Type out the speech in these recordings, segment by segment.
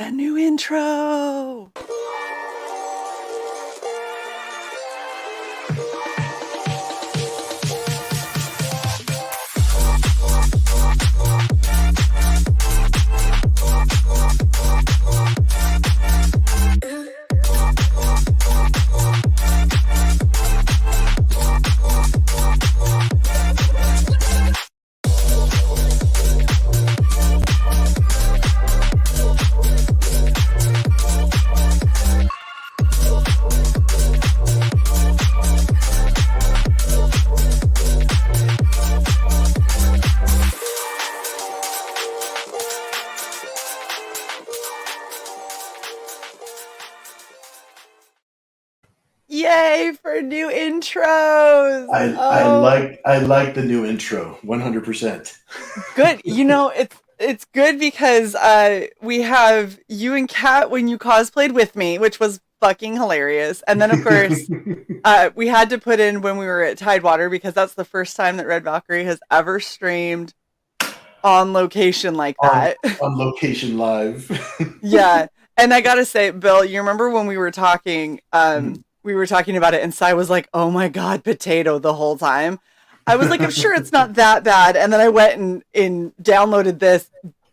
a new intro. Yay for new intros! I like the new intro 100%. Good. You know, it's good because we have you and Kat when you cosplayed with me, which was fucking hilarious. And then of course we had to put in when we were at Tidewater because that's the first time that Red Valkyrie has ever streamed on location like that. On location live. Yeah. And I gotta say, Bill, you remember when we were talking we were talking about it and Sai was like, oh my god, potato the whole time. I was like, I'm sure it's not that bad. And then I went and downloaded this.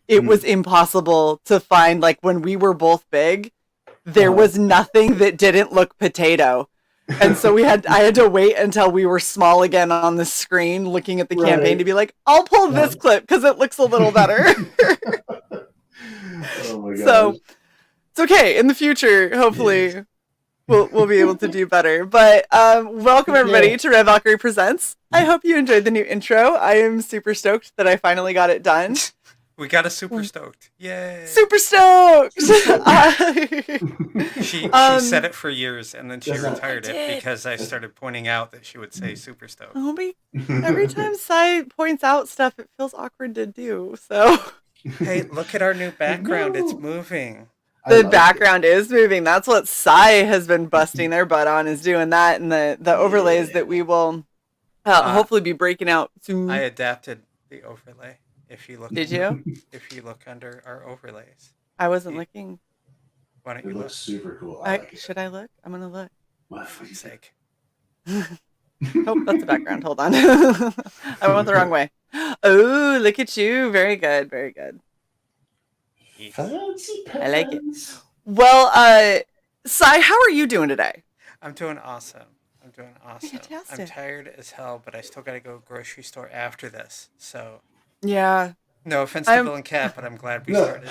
It was impossible to find, like, when we were both big, there was nothing that didn't look potato. And so I had to wait until we were small again on the screen looking at the campaign to be like, I'll pull this clip because it looks a little better. Oh my god. So it's okay. In the future, hopefully we'll be able to do better. But welcome everybody to Red Valkyrie Presents. I hope you enjoyed the new intro. I am super stoked that I finally got it done. We got a super stoked. Yay. Super stoked! She said it for years and then she retired it because I started pointing out that she would say super stoked. Oh, every time Sai points out stuff, it feels awkward to do. So hey, look at our new background. It's moving. The background is moving. That's what Sai has been busting their butt on, is doing that, and the overlays that we will hopefully be breaking out soon. I adapted the overlay. If you look, did you? If you look under our overlays, I wasn't looking. Why don't you look? Super cool. Should I look? I'm gonna look. For fuck's sake. Oh, that's the background. Hold on. I went the wrong way. Oh, look at you. Very good. Very good. Fancy pants. I like it. Well, Sai, how are you doing today? I'm doing awesome. Fantastic. I'm tired as hell, but I still gotta go grocery store after this. So yeah. No offense to Bill and Kat, but I'm glad we started.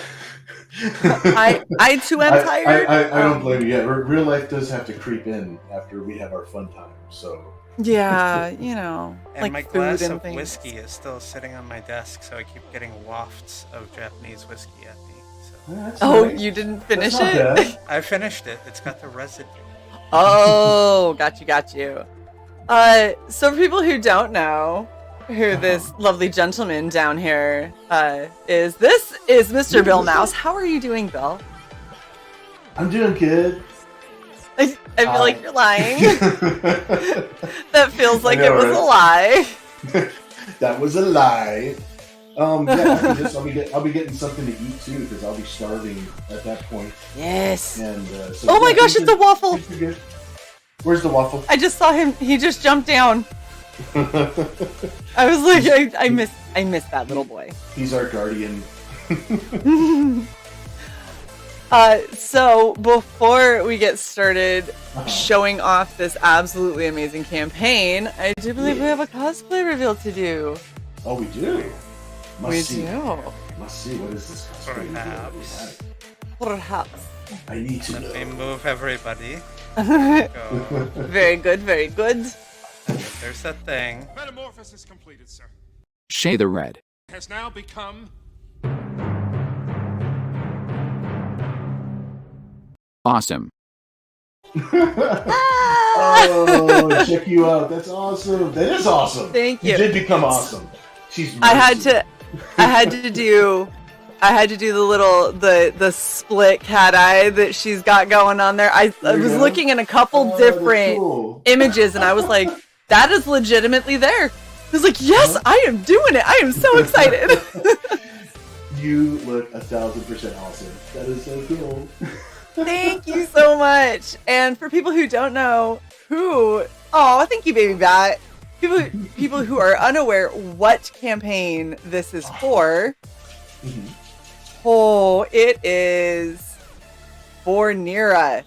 I too am tired. I don't blame you. Yeah, real life does have to creep in after we have our fun time. So yeah, you know, and like my food glass and of things. whiskey is still sitting on my desk, so I keep getting wafts of Japanese whiskey at me. So. Nice. You didn't finish it? I finished it. It's got the residue. Oh, got you. So for people who don't know who this lovely gentleman down here is, this is Mr. Bill Mouse. How are you doing, Bill? I'm doing good. I feel like you're lying. That feels like it was a lie. That was a lie. Yeah, I'll be getting something to eat too because I'll be starving at that point. Yes. And oh my gosh, it's a waffle. Where's the waffle? I just saw him. He just jumped down. I was like, I miss that little boy. He's our guardian. So before we get started showing off this absolutely amazing campaign, I do believe we have a cosplay reveal to do. Oh, we do. Must see. Must see. What is this cosplay? Perhaps. I need to know. Let me move everybody. Very good, very good. There's that thing. Metamorphosis completed, sir. Shae the Red has now become awesome. Oh, check you out. That's awesome. That is awesome. Thank you. You did become awesome. She's. I had to do the little the split cat eye that she's got going on there. I was looking in a couple different images and I was like, that is legitimately there. I was like, yes, I am doing it. I am so excited. You look 1,000% awesome. That is so cool. Thank you so much. And for people who don't know thank you, baby bat. People who are unaware what campaign this is for. Mm-hmm. Oh, it is for Nira.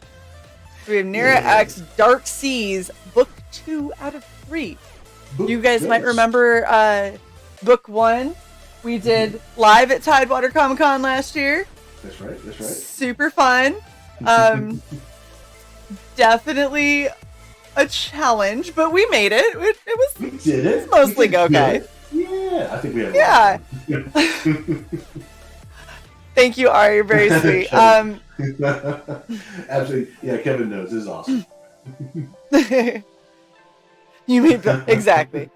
So we have Nira X Dark Seas, book 2 out of 3. You guys might remember book 1 we did live at Tidewater Comic Con last year. That's right. Super fun. Definitely a challenge, but we made it. We did it. It was mostly okay. Yeah, I think we had. Yeah. Thank you, Ari. You're very sweet. Absolutely. Yeah, Kevin knows. This is awesome. You made Bill exactly.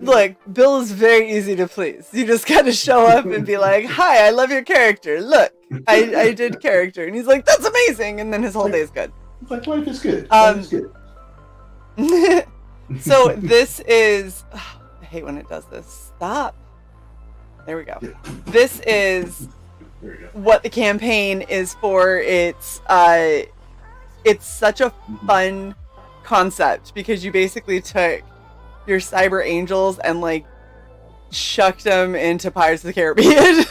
Look, Bill is very easy to please. You just gotta show up and be like, "Hi, I love your character. Look, I did character," and he's like, "That's amazing," and then his whole day is good. Like life is good. Life is good. So this is. I hate when it does this. Stop. There we go. This is what the campaign is for. It's such a fun concept because you basically took your Cyberangels and like chucked them into Pirates of the Caribbean.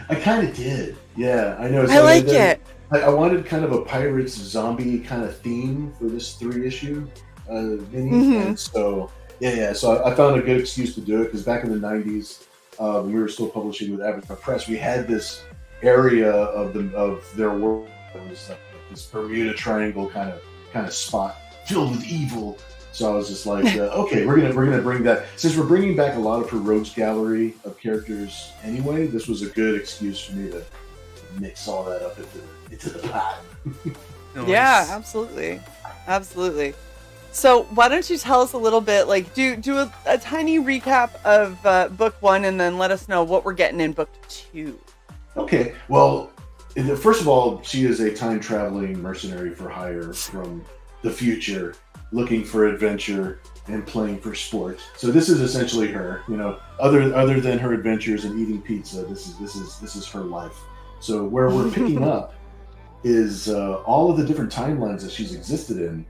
I kind of did. Yeah, I know. I like it. I wanted kind of a pirates zombie kind of theme for this 3-issue mini, and so so I found a good excuse to do it because back in the 90s, when we were still publishing with Avatar Press, we had this area of their world that was this Bermuda Triangle kind of spot filled with evil. So I was just like, okay, we're gonna bring that, since we're bringing back a lot of her rogues gallery of characters anyway. This was a good excuse for me to mix all that up into the pot. Nice. Yeah, absolutely. So why don't you tell us a little bit, like do a tiny recap of book 1 and then let us know what we're getting in book 2. Okay, well, first of all, she is a time-traveling mercenary for hire from the future, looking for adventure and playing for sport. So this is essentially her, other than her adventures and eating pizza, this is her life. So where we're picking up is all of the different timelines that she's existed in.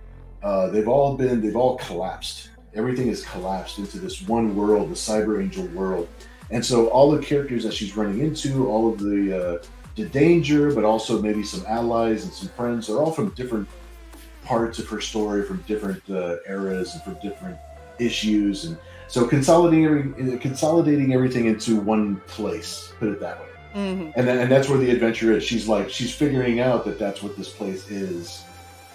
They've all collapsed. Everything is collapsed into this one world, the Cyberangel world. And so all the characters that she's running into, all of the danger, but also maybe some allies and some friends, are all from different parts of her story, from different eras and from different issues. And so consolidating everything into one place, put it that way. Mm-hmm. And that's where the adventure is. She's figuring out that that's what this place is.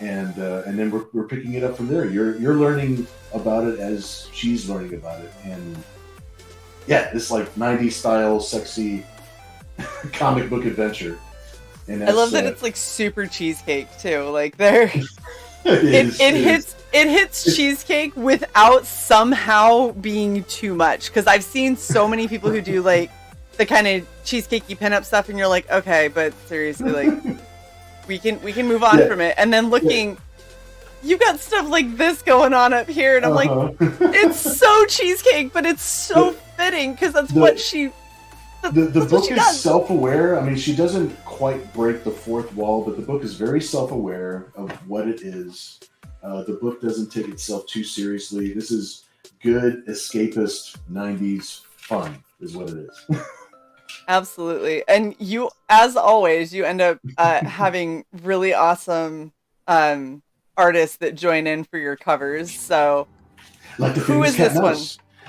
And then we're picking it up from there. You're learning about it as she's learning about it, and this like 90s style sexy comic book adventure. And I love that it's like super cheesecake too. Like it hits cheesecake without somehow being too much. Because I've seen so many people who do like the kind of cheesecakey pinup stuff, and you're like, okay, but seriously, like. We can move on from it. And then you got stuff like this going on up here, and I'm like, it's so cheesecake, but it's so fitting because that's what she. The book is self-aware. I mean, she doesn't quite break the fourth wall, but the book is very self-aware of what it is. The book doesn't take itself too seriously. This is good escapist 90s fun, is what it is. Absolutely. And you, as always, you end up having really awesome artists that join in for your covers. So like who is this one?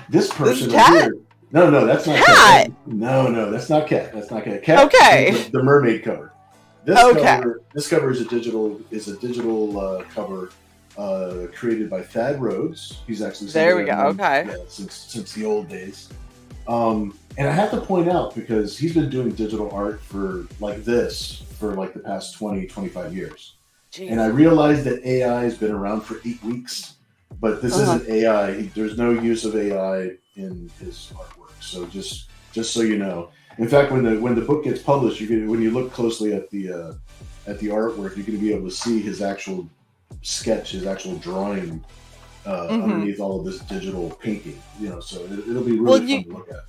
This person Cat? Right here. No, that's not Cat. No, that's not Cat. That's not Cat. Cat. Okay. The mermaid cover. This cover is a digital cover created by Thad Rhodes. He's actually there we go. Okay. Yeah, since the old days. And I have to point out, because he's been doing digital art for the past 20, 25 years. Jeez. And I realized that AI has been around for 8 weeks, but this isn't AI. There's no use of AI in his artwork. So just so you know. In fact, when the book gets published, when you look closely at the artwork, you're going to be able to see his actual sketch, his actual drawing underneath all of this digital painting. So it'll be really fun to look at.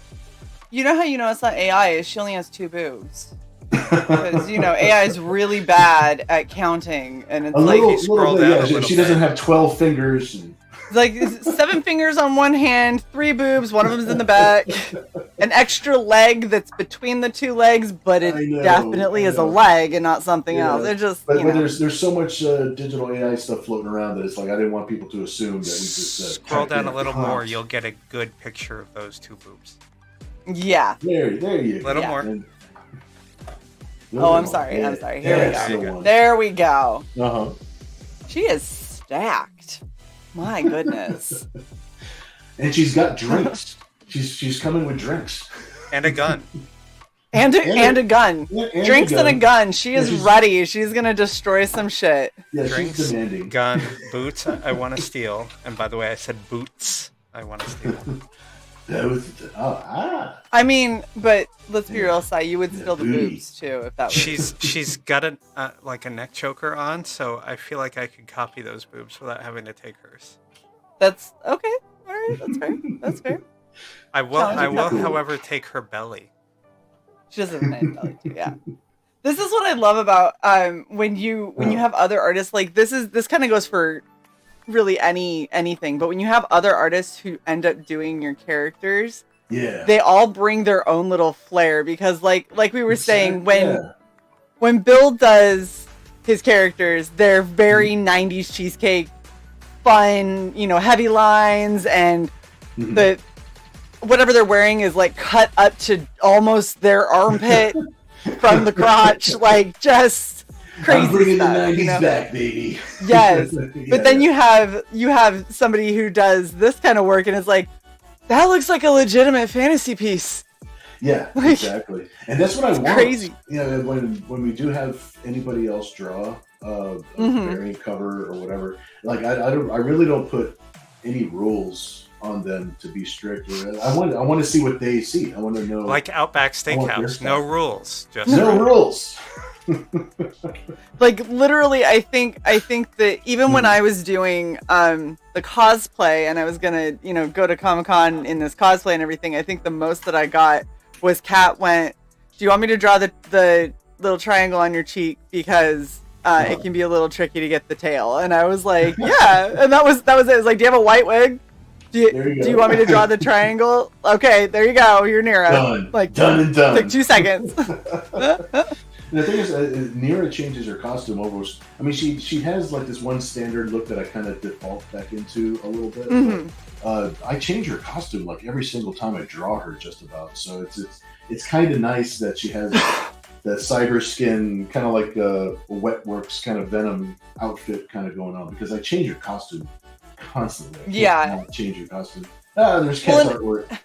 You know how you know it's not AI is she only has 2 boobs. Because, you know, AI is really bad at counting, and it's scroll bit, down yeah. a little She bit. doesn't have 12 fingers. And... It's like 7 fingers on one hand, 3 boobs, one of them's in the back, an extra leg that's between the 2 legs, but it definitely is a leg and not something else. It just, but there's so much digital AI stuff floating around that it's like I didn't want people to assume that we just scroll down a little more. You'll get a good picture of those 2 boobs. Yeah. There you go. Little more. I'm sorry. Here we go. There we go. Uh-huh. She is stacked. My goodness. And she's got drinks. She's coming with drinks. And a gun. And a gun. And Drinks and a gun. She is ready. She's going to destroy some shit. Yeah, Drinks, she's demanding. Gun, boots, I want to steal. And by the way, I said boots, I want to steal. I mean, but let's be real, Si, you would steal the boobs too if that was. She's got a like a neck choker on, so I feel like I could copy those boobs without having to take hers. That's okay. All right, that's fair. That's fair. I will, however, take her belly. She doesn't have a nice belly too. Yeah. This is what I love about when you have other artists like this kind of goes for really anything, but when you have other artists who end up doing your characters, they all bring their own little flair, because like we were saying, when Bill does his characters, they're very 90s cheesecake fun, you know, heavy lines, and the whatever they're wearing is like cut up to almost their armpit from the crotch, like just crazy I'm bringing stuff, the 90s you know? back, baby. Yes. But then you have somebody who does this kind of work and it's like, that looks like a legitimate fantasy piece. Yeah, exactly. And that's what I want. Crazy. You know, when we do have anybody else draw a variant cover or whatever, like I really don't put any rules on them to be strict. I want to see what they see. I want to know. Like Outback Steakhouse, no rules. Just no rules. Like literally, I think that even when I was doing the cosplay and I was gonna go to Comic-Con in this cosplay and everything, I think the most that I got was Kat went, "Do you want me to draw the little triangle on your cheek because it can be a little tricky to get the tail?" And I was like, "Yeah," and that was it. It was like, "Do you have a white wig? Do you want me to draw the triangle? Okay, there you go. You're Nira." Done. Like done and done. Took 2 seconds. The thing is, Nira changes her costume almost. I mean, she has like this one standard look that I kind of default back into a little bit. But, I change her costume like every single time I draw her, just about. So it's kind of nice that she has that cyber skin, kind of like a Wetworks kind of Venom outfit kind of going on, because I change her costume constantly. I can't change her costume. There's Kat's artwork.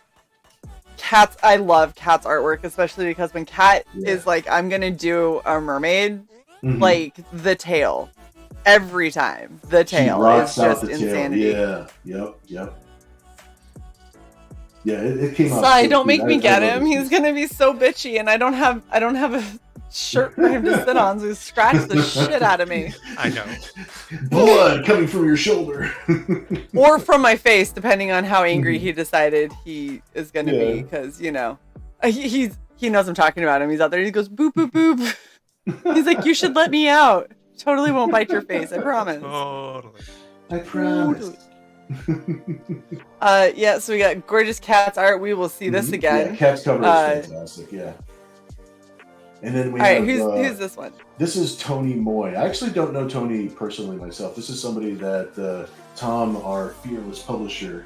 I love Kat's artwork, especially because when Kat is like, I'm gonna do a mermaid, like the tail, every time the tail is just insanity. Yeah, yep. Yeah, it came out. Sai, don't make me get him. He's gonna be so bitchy, and I don't have a shirt for him to sit on, so he scratched the shit out of me. I know. Blood coming from your shoulder. Or from my face, depending on how angry he decided he is going to be, because, he knows I'm talking about him. He's out there, he goes, boop, boop, boop. He's like, you should let me out. Totally won't bite your face, I promise. Totally. I promise. So we got gorgeous Kat's art. We will see this again. Yeah, Kat's cover is fantastic, yeah. And then we have, who's this one? This is Tony Moy. I actually don't know Tony personally myself. This is somebody that Tom, our fearless publisher,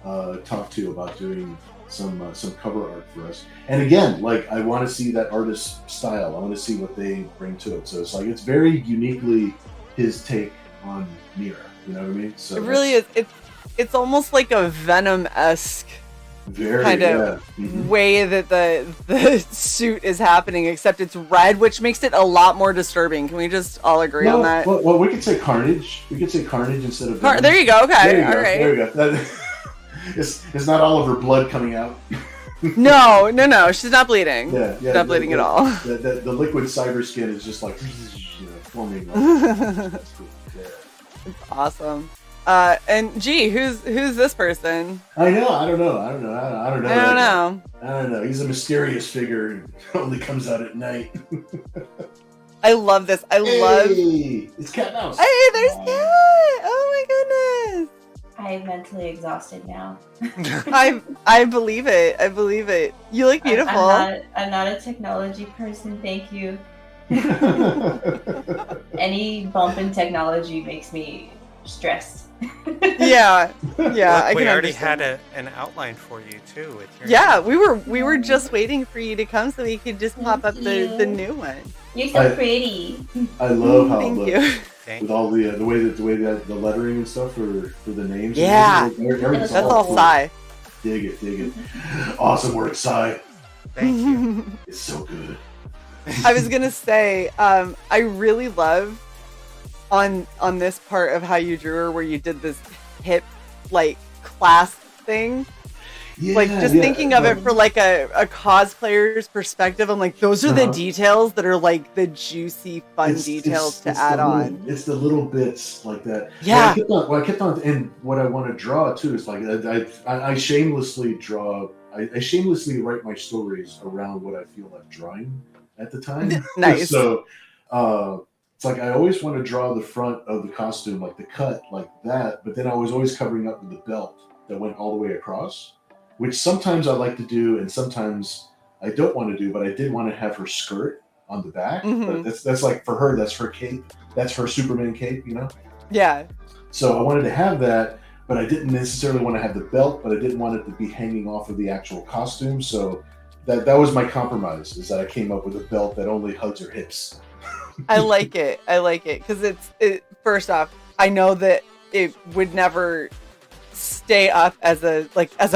talked to about doing some cover art for us. And again, like, I want to see that artist's style. I want to see what they bring to it. So it's like, it's very uniquely his take on Nira. You know what I mean? So it really is. It's almost like a Venom-esque kind of way that the suit is happening, except it's red, which makes it a lot more disturbing. Can we just all agree on that? Well, we could say Carnage. We could say Carnage instead of Venom. There you go. Okay. All right. There you go. It's not all of her blood coming out. No. She's not bleeding. Yeah. She's not bleeding at all. The liquid cyber skin is just like forming. That's cool. Yeah. It's awesome. And gee, who's this person? I know. I don't know. I don't know. He's a mysterious figure who only comes out at night. I love this. I love. It's Cat Mouse. Hey, there's Cat! Oh my goodness! I'm mentally exhausted now. I believe it. I believe it. You look beautiful. I'm not a technology person. Thank you. Any bump in technology makes me stressed. Yeah. Look, I we can already understand. had an outline for you too. With your Yeah, we were just waiting for you to come so we could just pop up the new one. You're so pretty. I love how it Thank looks. you. Thank With all the way that the lettering and stuff for the names. Yeah. Everything's That's all cool. Psy. Dig it. Awesome work, Psy. Thank you. It's so good. I was gonna say, I really love on this part of how you drew her, where you did this hip like clasp thing. Yeah, Like just thinking of it for like a cosplayer's perspective, I'm like, those are the details that are like the juicy, fun details to add on. It's the little bits like that. Yeah. What I kept on, and what I want to draw too is like I shamelessly draw. I shamelessly write my stories around what I feel like drawing at the time. Nice. So it's like I always want to draw the front of the costume, like the cut, like that. But then I was always covering up with the belt that went all the way across, which sometimes I like to do, and sometimes I don't want to do. But I did want to have her skirt on the back. Mhm. But that's like for her. That's her cape. That's her Superman cape. You know. Yeah. So I wanted to have that, but I didn't necessarily want to have the belt, but I didn't want it to be hanging off of the actual costume. So that was my compromise, is that I came up with a belt that only hugs her hips. I like it because it. First off, I know that it would never stay up as a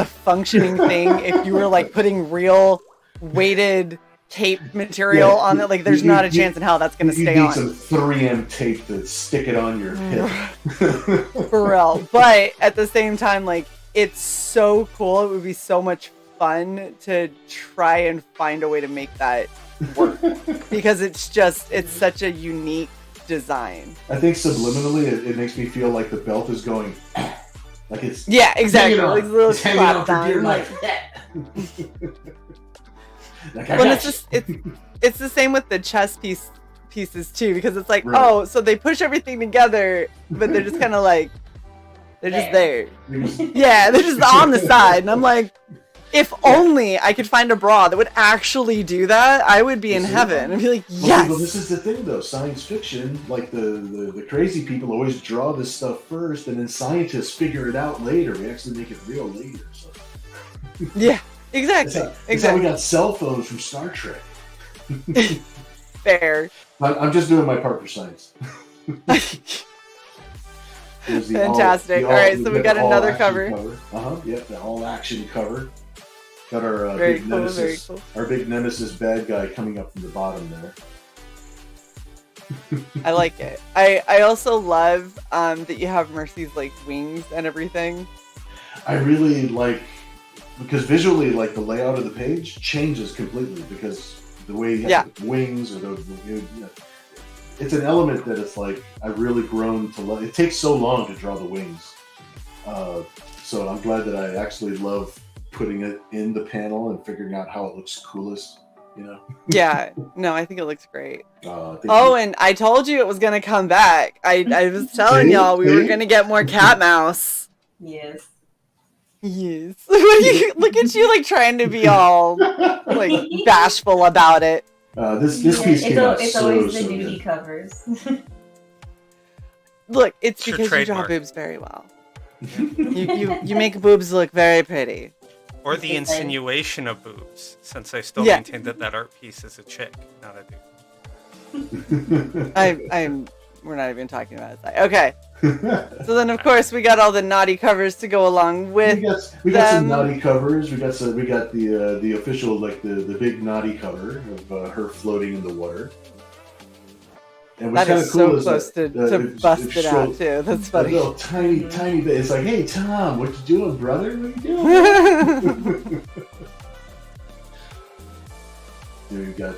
functioning thing if you were like putting real weighted tape material on it. Like, there's not a chance in hell that's going to stay You on. need some 3M tape to stick it on your hip. For real. But at the same time, like, it's so cool. It would be so much fun to try and find a way to make that work because it's such a unique design. I think subliminally it makes me feel like the belt is going like it's exactly. hanging on. Like little It's hanging on clap for dear down, like life. Like, Well, it's the same with the chess pieces too, because it's like, Right. oh, so they push everything together, but they're just kind of like they're just there. Yeah, they're just on the side, and I'm like, if only I could find a bra that would actually do that, I would be in heaven. I'd be like, yes. Well, this is the thing, though. Science fiction, like the crazy people always draw this stuff first, and then scientists figure it out later. We actually make it real later. So. Yeah, exactly. That's how we got cell phones from Star Trek. Fair. I'm just doing my part for science. Fantastic. All right, so we got another cover. Yep, the all action cover. Got our Very big cool, nemesis, very cool. our big nemesis bad guy coming up from the bottom there. I like it. I also love that you have Mercy's like wings and everything. I really like, because visually, like the layout of the page changes completely because the way you have the wings or it's an element that it's like I've really grown to love. It takes so long to draw the wings, so I'm glad that I actually love putting it in the panel and figuring out how it looks coolest. You know? Yeah. No, I think it looks great. Oh, and I told you it was gonna come back. I was telling y'all we were gonna get more cat mouse. Yes. Yes. Look at you, like trying to be all like bashful about it. This piece came out It's so always the so nudie good. covers. Look, it's your because you draw trademark. boobs very well. You make boobs look very pretty. Or the insinuation of boobs, since I still Yeah. maintain that art piece is a chick, not a dude. We're not even talking about it. Okay. So then, of course, we got all the naughty covers to go along with. We got some naughty covers. We got the official, like the big naughty cover of her floating in the water. And what's That kind is of cool so close to bust it out too. That's A funny. little tiny bit. It's like, hey Tom, what you doing, brother? What you doing? There you got.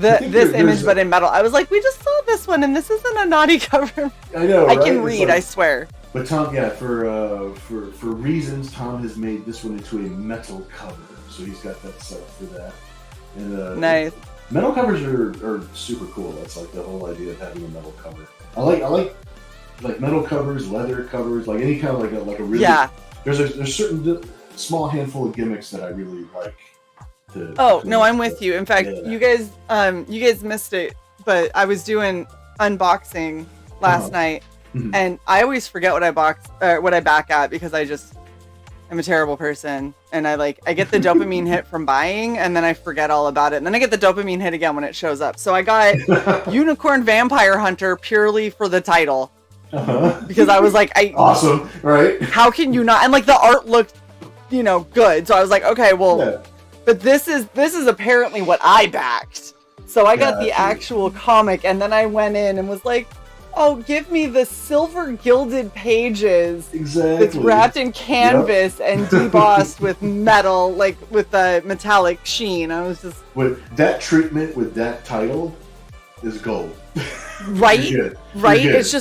This image, but in metal. I was like, we just saw this one, and this isn't a naughty cover. I know. I right? can It's read. like- I swear. But Tom, yeah, for reasons, Tom has made this one into a metal cover. so he's got that set up for that. And Nice. metal covers are super cool. That's like the whole idea of having a metal cover. I like metal covers, leather covers, like any kind of like a really. Yeah. There's certain small handful of gimmicks that I really like. No, I'm with you. In fact, you guys missed it, but I was doing unboxing last night, and I always forget what I back at because I'm a terrible person, and I get the dopamine hit from buying, and then I forget all about it, and then I get the dopamine hit again when it shows up. So I got Unicorn Vampire Hunter purely for the title, because I was like, awesome, right? How can you not? And like the art looked, good. So I was like, okay, well, but this is apparently what I backed. So I got the actual comic, and then I went in and was like, oh, give me the silver gilded pages. Exactly. It's wrapped in canvas and debossed with metal, like with a metallic sheen. I was just with that treatment with that title is gold. Right? You're good. Right? You're good. It's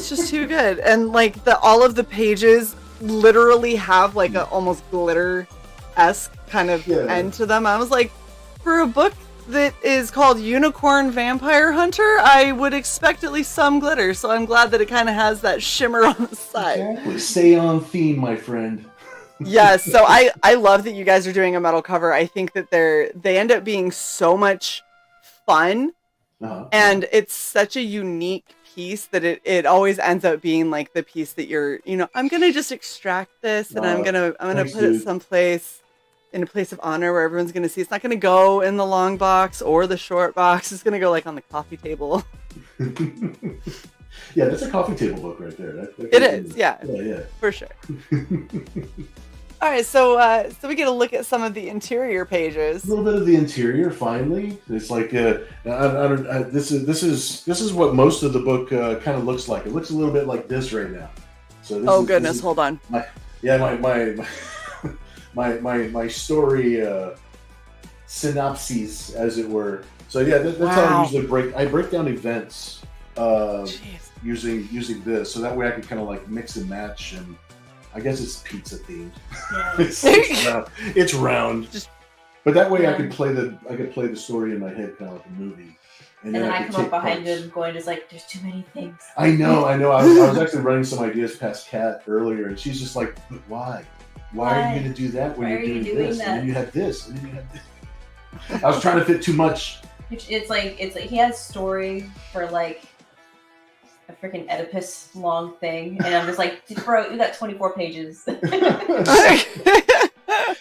just too good. And like all of the pages literally have like a almost glitter-esque kind of end to them. I was like, for a book that is called Unicorn Vampire Hunter, I would expect at least some glitter, so I'm glad that it kind of has that shimmer on the side. Exactly. Stay on theme, my friend. Yes, so I love that you guys are doing a metal cover. I think that they end up being so much fun, and it's such a unique piece that it always ends up being like the piece that you're, I'm gonna just extract this and I'm gonna put it someplace in a place of honor where everyone's going to see. It's not going to go in the long box or the short box. It's going to go like on the coffee table. Yeah, that's a coffee table book right there. It is, yeah, for sure. All right, so we get a look at some of the interior pages. A little bit of the interior, finally. It's like this is what most of the book kind of looks like. It looks a little bit like this right now. So goodness, hold on. My story synopses, as it were. So yeah, that's how I usually break down events using this, so that way I can kind of like mix and match, and I guess it's pizza themed. It's round, but that way I could play the story in my head kind of like a movie. And then I come up behind him going, just like, there's too many things. I know. I was actually running some ideas past Kat earlier, and she's just like, but why? Why are you going to do that when you're doing this? And then you have this, and then you have this. I was trying to fit too much. It's like he has story for like a freaking Oedipus long thing, and I'm just like, bro, you got 24 pages.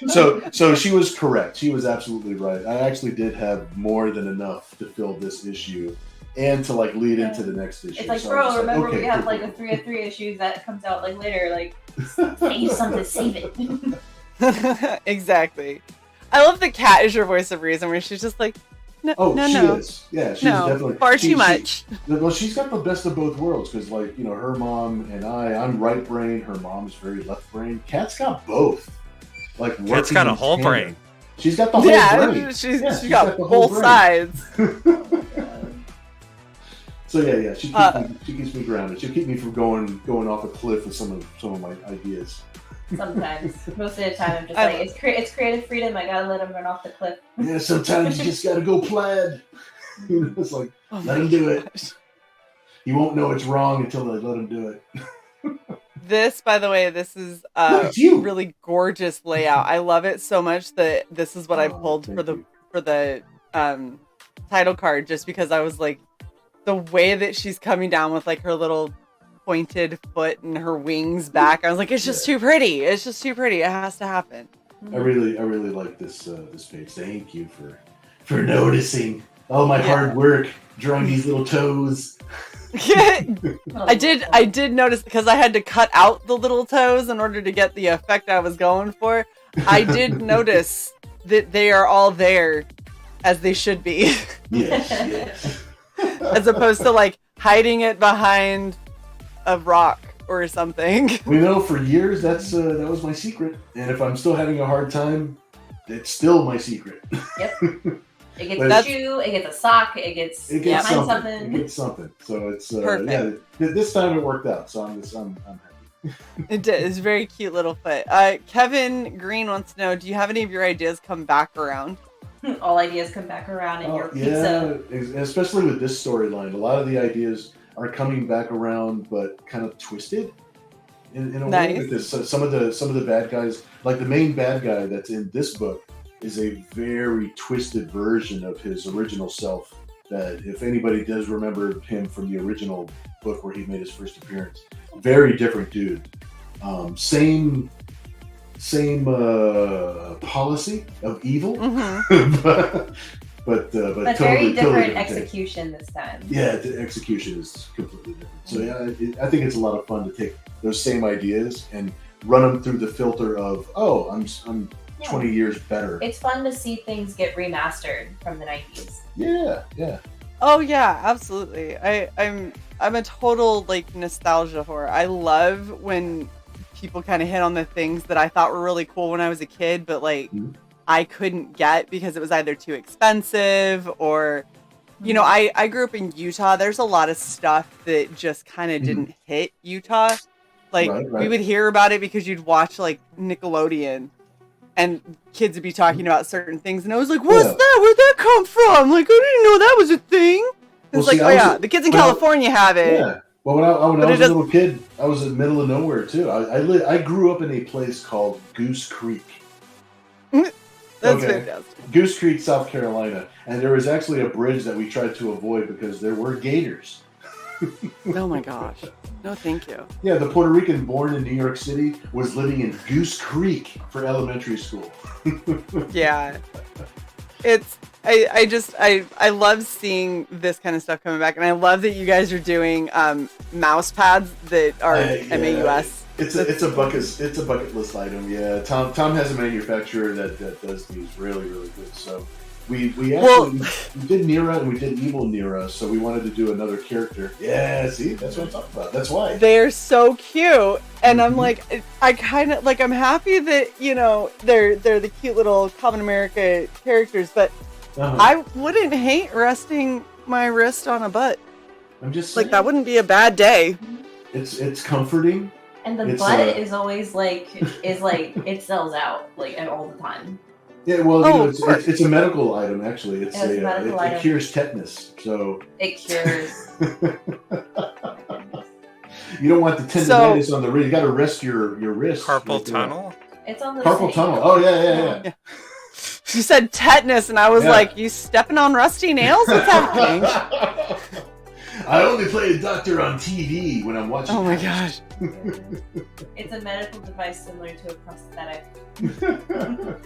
So she was correct. She was absolutely right. I actually did have more than enough to fill this issue and to like lead into the next issue. It's like, bro, remember we have like a 3 of 3 issue that comes out like later. Like, save something, save it. Exactly. I love the Cat is your voice of reason, where she's just like, no. She is. Yeah, she's definitely far too much. Well, she's got the best of both worlds, because like, her mom and I'm right brain. Her mom's very left brain. Cat's got both. Like, Cat's got a whole brain. She's got the whole brain. She's got both sides. So yeah, she keeps me grounded. She'll keep me from going off a cliff with some of my ideas. Sometimes, most of the time, I'm just like, it's creative freedom. I gotta let him run off the cliff. Yeah, sometimes you just gotta go plaid. It's like, let him do it. You won't know it's wrong until they let him do it. This, by the way, this is a really gorgeous layout. I love it so much that this is what I pulled for the title card, just because I was like, the way that she's coming down with like her little pointed foot and her wings back, I was like, it's just too pretty. It's just too pretty. It has to happen. I really like this page. Thank you for noticing all my hard work drawing these little toes. I did notice, because I had to cut out the little toes in order to get the effect I was going for. I did notice that they are all there as they should be. Yes. As opposed to like hiding it behind a rock or something. For years that was my secret, and if I'm still having a hard time, it's still my secret. Yep. It gets a shoe, it gets a sock, it gets something. It gets something. So it's perfect. This time it worked out, so I'm happy. It did. It's a very cute little foot. Kevin Green wants to know, do you have any of your ideas come back around? All ideas come back around in your pizza. Yeah, especially with this storyline. A lot of the ideas are coming back around, but kind of twisted in a way. Because some of the bad guys, like the main bad guy that's in this book, is a very twisted version of his original self. That if anybody does remember him from the original book where he made his first appearance, very different dude. Same policy of evil, but totally, very different totally execution this time. Yeah, the execution is completely different. So yeah, I think it's a lot of fun to take those same ideas and run them through the filter of, oh, I'm 20 years better. It's fun to see things get remastered from the 90s. Yeah. Oh yeah, absolutely. I'm a total like nostalgia whore. I love when people kind of hit on the things that I thought were really cool when I was a kid, but like I couldn't get because it was either too expensive or, you know, I grew up in Utah. There's a lot of stuff that just kind of didn't hit Utah. Like we would hear about it because you'd watch like Nickelodeon and kids would be talking about certain things. And I was like, what's that? Where'd that come from? Like, I didn't know that was a thing. It's like, the kids in California have it. Yeah. Well, when I was a little kid, I was in the middle of nowhere too. I grew up in a place called Goose Creek. That's fantastic. Goose Creek, South Carolina. And there was actually a bridge that we tried to avoid because there were gators. Oh my gosh. No, thank you. Yeah, the Puerto Rican born in New York City was living in Goose Creek for elementary school. Yeah. I love seeing this kind of stuff coming back, and I love that you guys are doing mouse pads that are MAUS. It's a bucket list item. Yeah, Tom has a manufacturer that does these really good. So we did Nira and we did Evil Nira, so we wanted to do another character. Yeah, see, that's what I'm talking about. That's why they're so cute, and I'm like, I kind of like, I'm happy that they're the cute little Common America characters, but I wouldn't hate resting my wrist on a butt. I'm just saying. Like that wouldn't be a bad day. It's comforting. And the butt is always it sells out like all the time. Yeah, well, it's a medical item actually. It cures tetanus, so it cures. You don't want the tendonitis on the wrist. You got to rest your wrist. Carpal tunnel. It's on the carpal tunnel. Oh yeah. You said tetanus, and I was like, "You stepping on rusty nails? What's happening?" I only play a doctor on TV when I'm watching. Oh my gosh. It's a medical device similar to a prosthetic.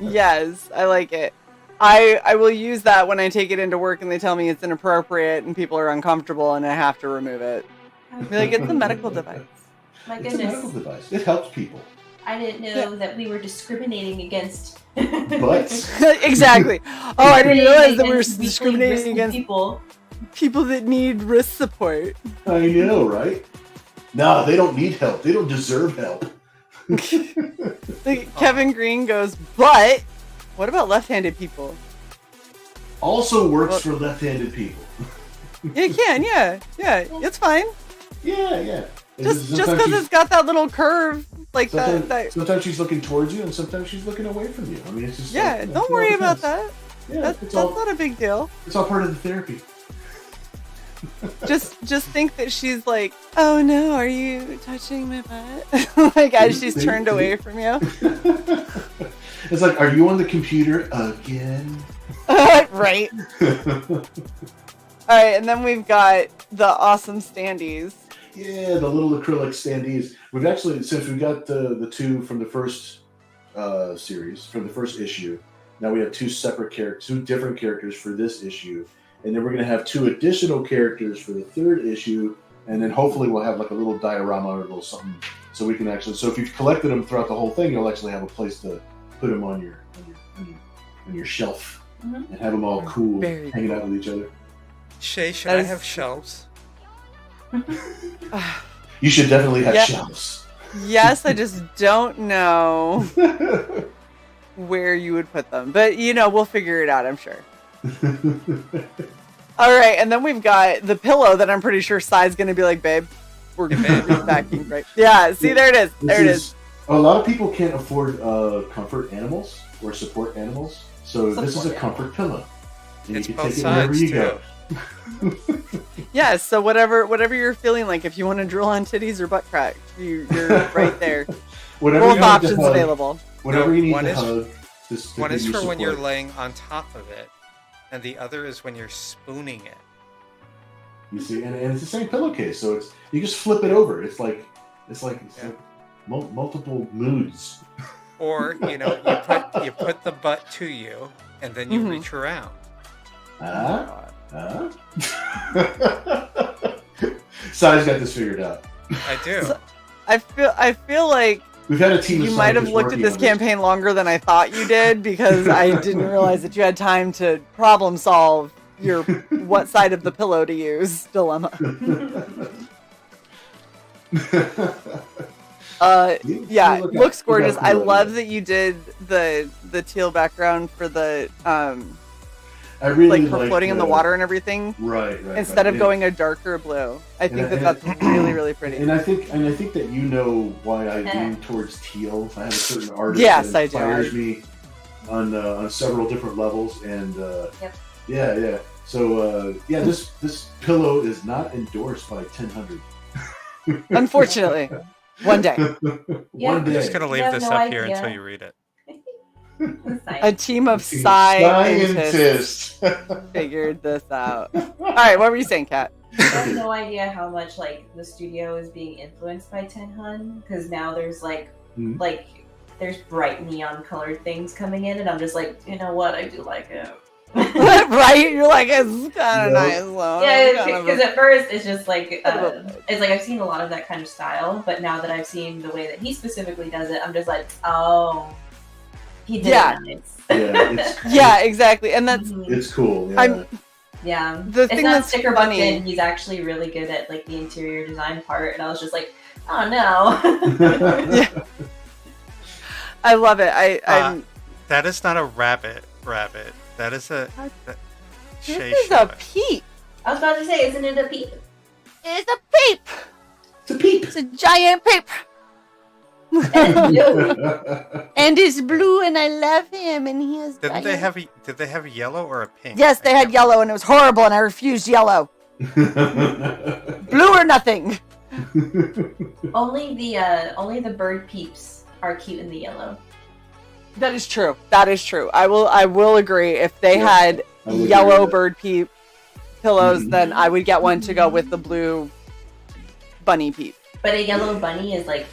Yes, I like it. I will use that when I take it into work and they tell me it's inappropriate and people are uncomfortable and I have to remove it. Be like, it's a medical device. My goodness. It's a medical device. It helps people. I didn't know that we were discriminating against butts. Exactly. Oh, I didn't realize that we were discriminating against people that need wrist support. I know, right? No, they don't need help. They don't deserve help. Kevin Green goes, but what about left-handed people? Also works for left-handed people. It can, yeah. It's fine. Yeah. Just because it's got that little curve, like that. Sometimes she's looking towards you, and sometimes she's looking away from you. I mean, it's just don't worry about that. Yeah, that's not a big deal. It's all part of the therapy. Just think that she's like, oh no, are you touching my butt? Like as she's turned away from you. It's like, are you on the computer again? Right. All right, and then we've got the awesome standees. Yeah, the little acrylic standees. We've actually, since we got the two from the first series, from the first issue, now we have two different characters for this issue. And then we're going to have two additional characters for the third issue. And then hopefully we'll have like a little diorama or a little something. So we can actually, so if you've collected them throughout the whole thing, you'll actually have a place to put them on your shelf. And have them all cool, hanging out with each other. Shae, should I have shelves? You should definitely have shelves. Yes, I just don't know where you would put them. But, we'll figure it out, I'm sure. All right, and then we've got the pillow that I'm pretty sure Sai's going to be like, babe, we're backing right. Yeah, see, there it is. There it is. A lot of people can't afford comfort animals or support animals, so this is a comfort pillow. And It's you can both take it wherever sides, you too. go. Yeah, so whatever you're feeling like, if you want to drill on titties or butt crack, you're right there. Whatever Both you need to options hug, available. Whatever you need One to is- hug. Just to One give is you for when you're support. laying on top of it, and the other is when you're spooning it. You see, and it's the same pillowcase, so it's you just flip it over. It's like multiple moods. Or you put the butt to you, and then you reach around. Sai's got this figured out. I do. So, I feel like We've had a team of you might have scientists looked at working this on campaign longer than I thought you did, because I didn't realize that you had time to problem solve your what side of the pillow to use dilemma. Yeah, looks gorgeous. I love that you did the teal background for the I really like for floating in the water and everything. Right. Instead of going a darker blue. I think that's really, really pretty. And I think that you know why I lean towards teal. I have a certain artist Yes, that I do. inspires me on several different levels, and yeah. So this pillow is not endorsed by 1000. Unfortunately, one day. One I'm day. just gonna leave have this no up here idea. until you read it. A team of scientists Scientist. figured this out. All right, what were you saying, Kat? I have no idea how much like the studio is being influenced by Tenhun, because now there's there's bright neon colored things coming in, and I'm just like, you know what, I do like it. Right? You're like, it's kind of nice, though. Yeah, because at first it's just like it's like I've seen a lot of that kind of style, but now that I've seen the way that he specifically does it, I'm just like, oh, he did it nice. Yeah, exactly, and that's It's cool. Yeah. Yeah, the it's thing not that's sticker funny. booked in. He's actually really good at like the interior design part, and I was just like, oh no. Yeah. I love it. I'm That is not a rabbit. That is a. this Shae is showed a it. peep. I was about to say, isn't it a peep? It's a peep. It's a peep. It's a giant peep. And it's blue, and I love him, and he is. Did they have yellow or a pink? Yes, they I had can't yellow, and it was horrible, and I refused yellow. Blue or nothing. Only the bird peeps are cute in the yellow. That is true. That is true. I will agree. If they Yeah, had I would agree yellow with that. bird peep pillows, Mhm. then I would get one to go with the blue bunny peep. But a yellow bunny is like,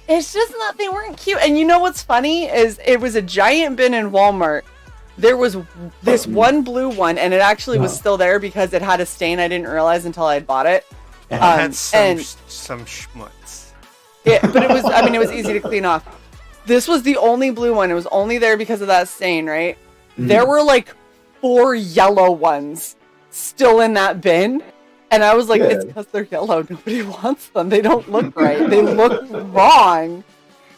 It's just not, they weren't cute. And you know what's funny is it was a giant bin in Walmart. There was this one blue one, and it actually was still there because it had a stain I didn't realize until I had bought it. It had some and- schmutz. But it was, I mean, it was easy to clean off. This was the only blue one. It was only there because of that stain, right? There were like 4 yellow ones still in that bin. And I was like, it's because they're yellow. Nobody wants them. They don't look right. They look wrong.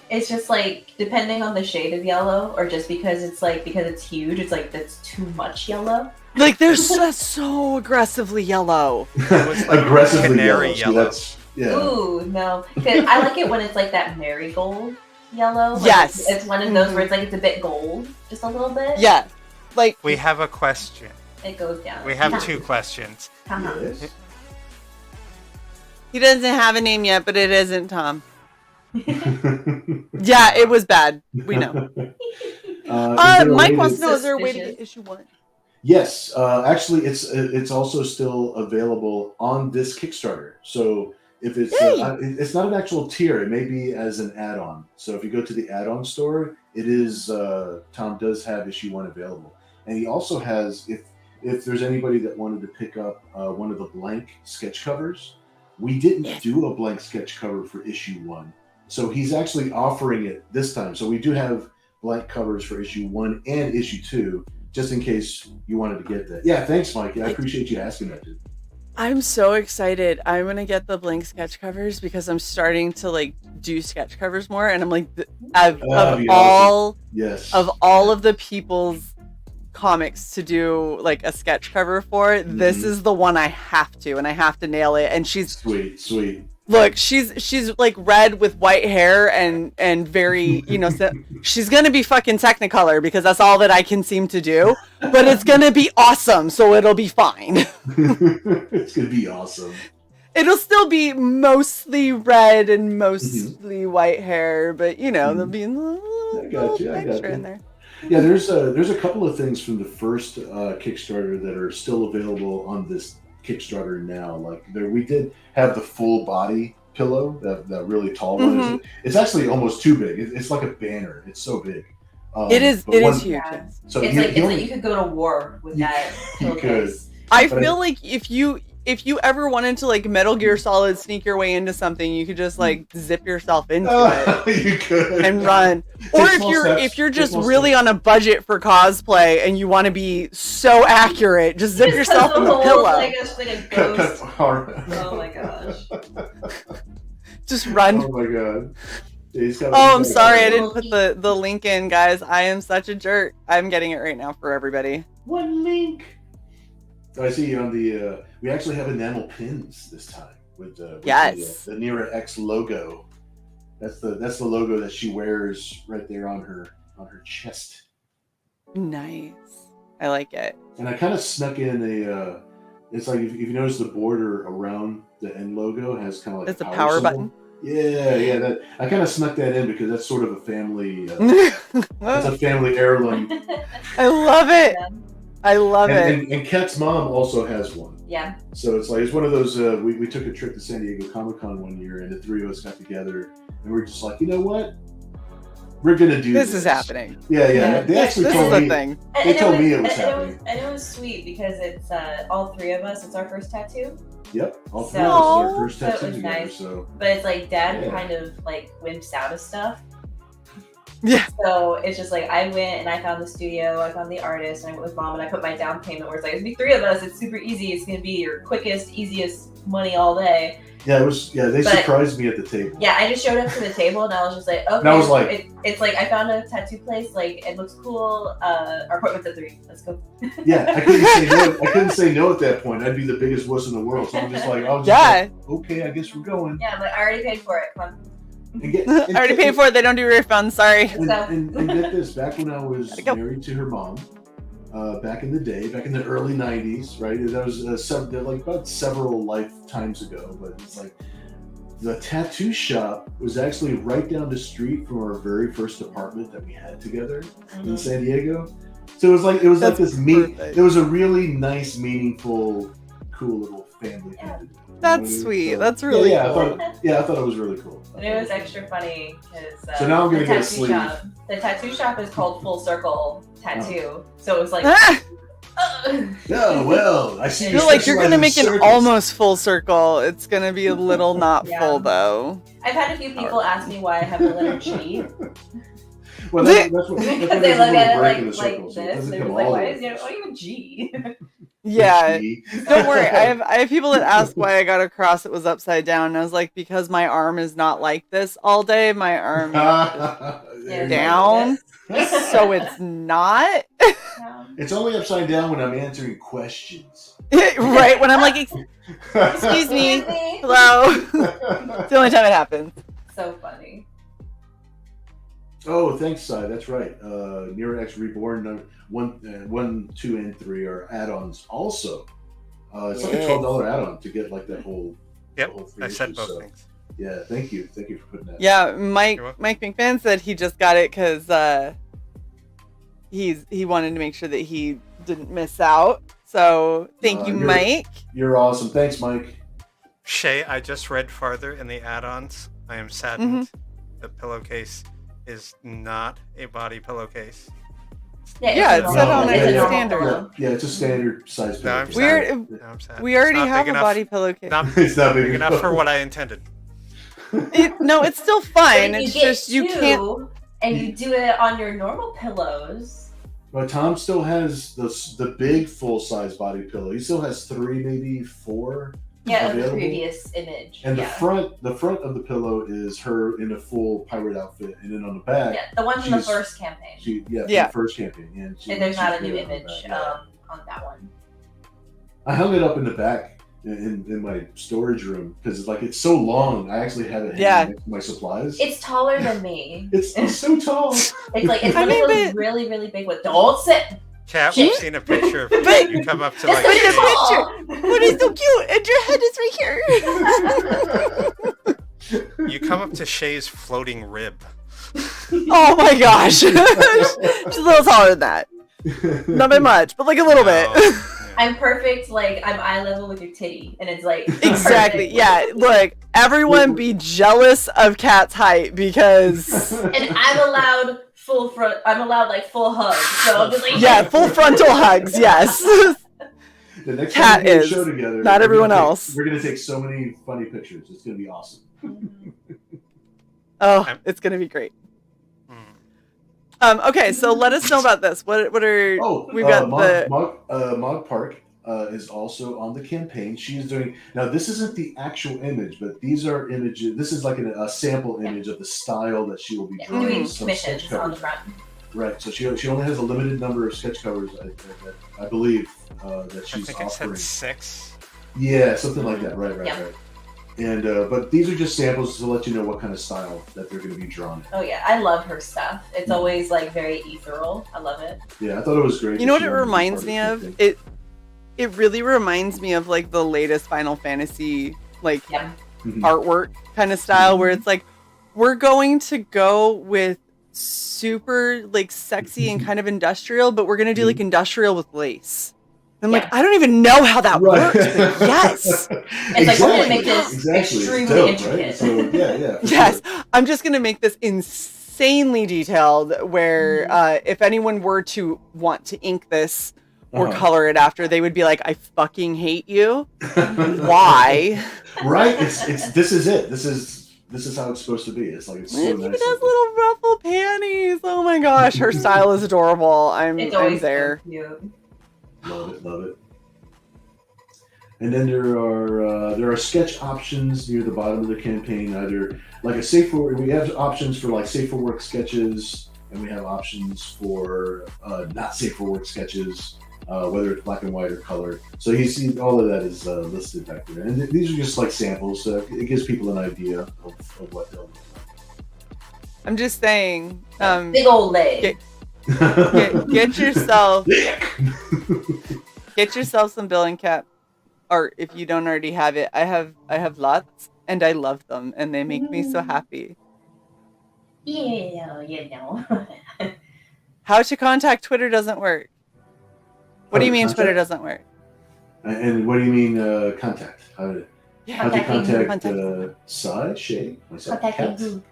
it's just like depending on the shade of yellow, or just because it's huge, it's like that's too much yellow. Like they're so aggressively yellow. It was like Aggressively canary yellow. yellow. See, that's, Ooh, no. 'Cause I like it when it's like that marigold yellow. Like Yes. It's one of those where it's like it's a bit gold, just a little bit. Yeah. Like, We have a question. It goes down. We have 2 questions. Uh-huh. yes. he doesn't have a name yet, but it isn't Tom. Yeah, it was bad. We know. Is there a Mike way wants to- to know, is there a way to Suspicious. get issue 1? Yes, actually, it's also still available on this Kickstarter. So if it's it's not an actual tier, it may be as an add-on. So if you go to the add-on store, it is Tom does have issue 1 available, and he also has if there's anybody that wanted to pick up one of the blank sketch covers, we didn't do a blank sketch cover for issue 1, so he's actually offering it this time. So we do have blank covers for issue 1 and issue 2. Just in case you wanted to get that. Yeah, thanks, Mike. I appreciate you asking that, dude. I'm so excited. I'm gonna get the blank sketch covers because I'm starting to like do sketch covers more, and I'm like, of That'd be all Yes. of all of the people's comics to do like a sketch cover for. This is the one I have to, and I have to nail it. And she's sweet. Look, she's like red with white hair and very, you know, she's gonna be fucking Technicolor because that's all that I can seem to do. But it's gonna be awesome, so it'll be fine. It's gonna be awesome. It'll still be mostly red and mostly white hair, but you know, there'll be a little extra in there. Yeah, there's a couple of things from the first Kickstarter that are still available on this Kickstarter now. Like we did have the full body pillow, that really tall one. It's actually almost too big. It's like a banner. It's so big. It is huge. Yeah. So it's like you could go to war with that pillowcase. I feel like if you ever wanted to like Metal Gear Solid sneak your way into something, you could just like zip yourself into it. You could and run. Or if you're just really on a budget for cosplay and you want to be so accurate, just zip yourself in the pillow. Like a ghost. Oh my gosh. Just run. Oh my god. Oh, I'm sorry I didn't put the link in, guys. I am such a jerk. I'm getting it right now for everybody. One link. So I see on the we actually have enamel pins this time with the Nira X logo. That's the logo that she wears right there on her chest. Nice. I like it. And I kind of snuck in a it's like if you notice the border around the end logo has kind of like it's a power button. Yeah. That I kind of snuck that in because that's sort of a family. It's a family heirloom. I love it. I love it. And Ket's mom also has one. Yeah. So it's one of those. We took a trip to San Diego Comic-Con one year, and the three of us got together, and we were just like, you know what? We're gonna do this. This is happening. Yeah. They actually told me. Thing. They told me it was happening. And it was sweet because it's all three of us. It's our first tattoo. Yep, all three of us our first so it tattoo was together. nice. So. But it's like Dad kind of like wimps out of stuff. Yeah. So it's just like I went and I found the studio, I found the artist, and I went with Mom and I put my down payment where it's like, it's gonna be three of us, it's super easy, it's gonna be your quickest, easiest money all day. Yeah, it was. Yeah, they surprised me at the table. Yeah, I just showed up to the table and I was just like, okay. And I was like, it's like I found a tattoo place, like it looks cool. Our appointment's at 3. Let's go. Yeah, I couldn't say no. I couldn't say no at that point. I'd be the biggest wuss in the world. So I'm just like, okay, I guess we're going. Yeah, but I already paid for it. Come on. I already paid for it. They don't do refunds. Sorry. And get this, back when I was married to her mom, back in the day, back in the early '90s, right? That was about several lifetimes ago. But it's like the tattoo shop was actually right down the street from our very first apartment that we had together in San Diego. So it was like this It was a really nice, meaningful, cool little family thing to do. That's sweet. So, that's really cool. I thought it was really cool. And it was extra funny because so now I'm gonna get a sleeve. The tattoo shop is called Full Circle Tattoo, so it was like. Oh well, I see. I feel like you're gonna make an almost full circle. It's gonna be a little not full though. I've had a few people ask me why I have the letter G. Well, that's what they look at it like this. They're like, why is it even G? Yeah, don't worry. I have people that ask why I got a cross that was upside down, and I was like, because my arm is not like this all day. My arm is down, so it's not. It's only upside down when I'm answering questions. Right, when I'm like, excuse me, hello. It's the only time it happens. So funny. Oh, thanks, Sai. That's right. Nira X Reborn 1, 2, and 3 are add-ons. Also, it's like a $12 add-on to get like that whole. Yep, I said both things. Yeah, thank you for putting that. Yeah, Mike McFan said he just got it because he wanted to make sure that he didn't miss out. So thank you, Mike. You're awesome. Thanks, Mike. Shae, I just read farther in the add-ons. I am saddened. The pillowcase is not a body pillowcase. Yeah, it's set on as a standard. Yeah, it's a standard size pillowcase. We already have a body pillowcase. It's not big enough for what I intended. No, it's still fine. It's just you can't. And you do it on your normal pillows. But Tom still has the big full-size body pillow. He still has 3, maybe 4 Yeah, the available. previous image. And yeah. the front of the pillow is her in a full pirate outfit, and then on the back, Yeah, the one from the first campaign. from Yeah. the first campaign, and There's not a new wearing it on the image back, yeah. on that one. I hung it up in the back in my storage room because it's so long. I actually had it hanging next to my supplies. It's taller than me. It's so tall. It's like it's I one mean, of those but- really, really big ones. Don't sit. Kat, we've seen a picture of But- you come up to It's like like Shae. tall. What is so cute? And your head is right here. you come up to Shae's floating rib. Oh my gosh. She's a little taller than that. Not by much, but like a little bit. No. I'm perfect. Like I'm eye level with your titty, and it's like Exactly. perfect. Yeah. Look, everyone be jealous of Kat's height because And I'm allowed full front. I'm allowed like full hugs. So I'm just like yeah, full frontal hugs. Yes. The next Kat time we do a is, show together, not we're everyone gonna take- else. We're gonna take so many funny pictures. It's gonna be awesome. Oh, it's gonna be great. Okay, so let us know about this. What are we've got Mog Park is also on the campaign. She is doing now. This isn't the actual image, but these are images. This is like a sample image of the style that she will be drawing. doing some commissions sketch on the covers. front. Right. So she only has a limited number of sketch covers. I believe that I she's think it offering. said 6. Yeah, something like that. Right. Yeah. Right. And but these are just samples to let you know what kind of style that they're going to be drawn. Oh yeah, I love her stuff. It's always like very ethereal. I love it. Yeah, I thought it was great. You know what that it she wanted to be reminds part me the of? campaign. It really reminds me of like the latest Final Fantasy like Yeah. Mhm. artwork kind of style where it's like we're going to go with super like sexy and kind of industrial, but we're gonna do like industrial with lace. I'm Yeah. like, I don't even know how that Right. works, but yes. It's like, we're gonna make this Exactly. It's extremely dope, intricate. Right? So yeah. for Yes, sure. I'm just gonna make this insanely detailed. Where if anyone were to want to ink this or Uh-huh. color it after, they would be like, "I fucking hate you." Why? Right? It's this is it. This is how it's supposed to be. It's like it's so It even nice. has little ruffle panties. Oh my gosh, her style is adorable. It's I'm always there. so cute. Love it. And then there are sketch options near the bottom of the campaign. Either like a safe for we have options for like safe for work sketches, and we have options for not safe for work sketches, whether it's black and white or color. So you see all of that is listed back there, and these are just like samples. So it gives people an idea of what they'll look I'm just saying. Big old leg. Get yourself some Bill and Cap art if you don't already have it. I have lots and I love them and they make me so happy. Yeah, you know. How to contact Twitter doesn't work. What do you mean Contact? Twitter doesn't work? And what do you mean contact? How to Contacting- contact Shae, myself, Contacting Kat? who?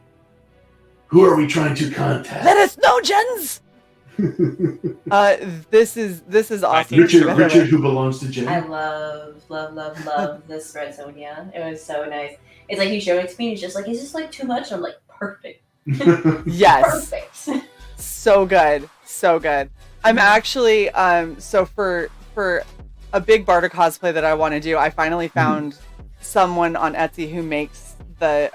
Who are we trying to contact? Let us know, Jens. This is awesome. Richard, who belongs to Jen. I love this spread, Sonia. It was so nice. It's like he showed it to me. He's just like, "Is this like too much?" I'm like, "Perfect, Yes. perfect." So good. I'm actually so for a big Barter cosplay that I want to do, I finally found someone on Etsy who makes the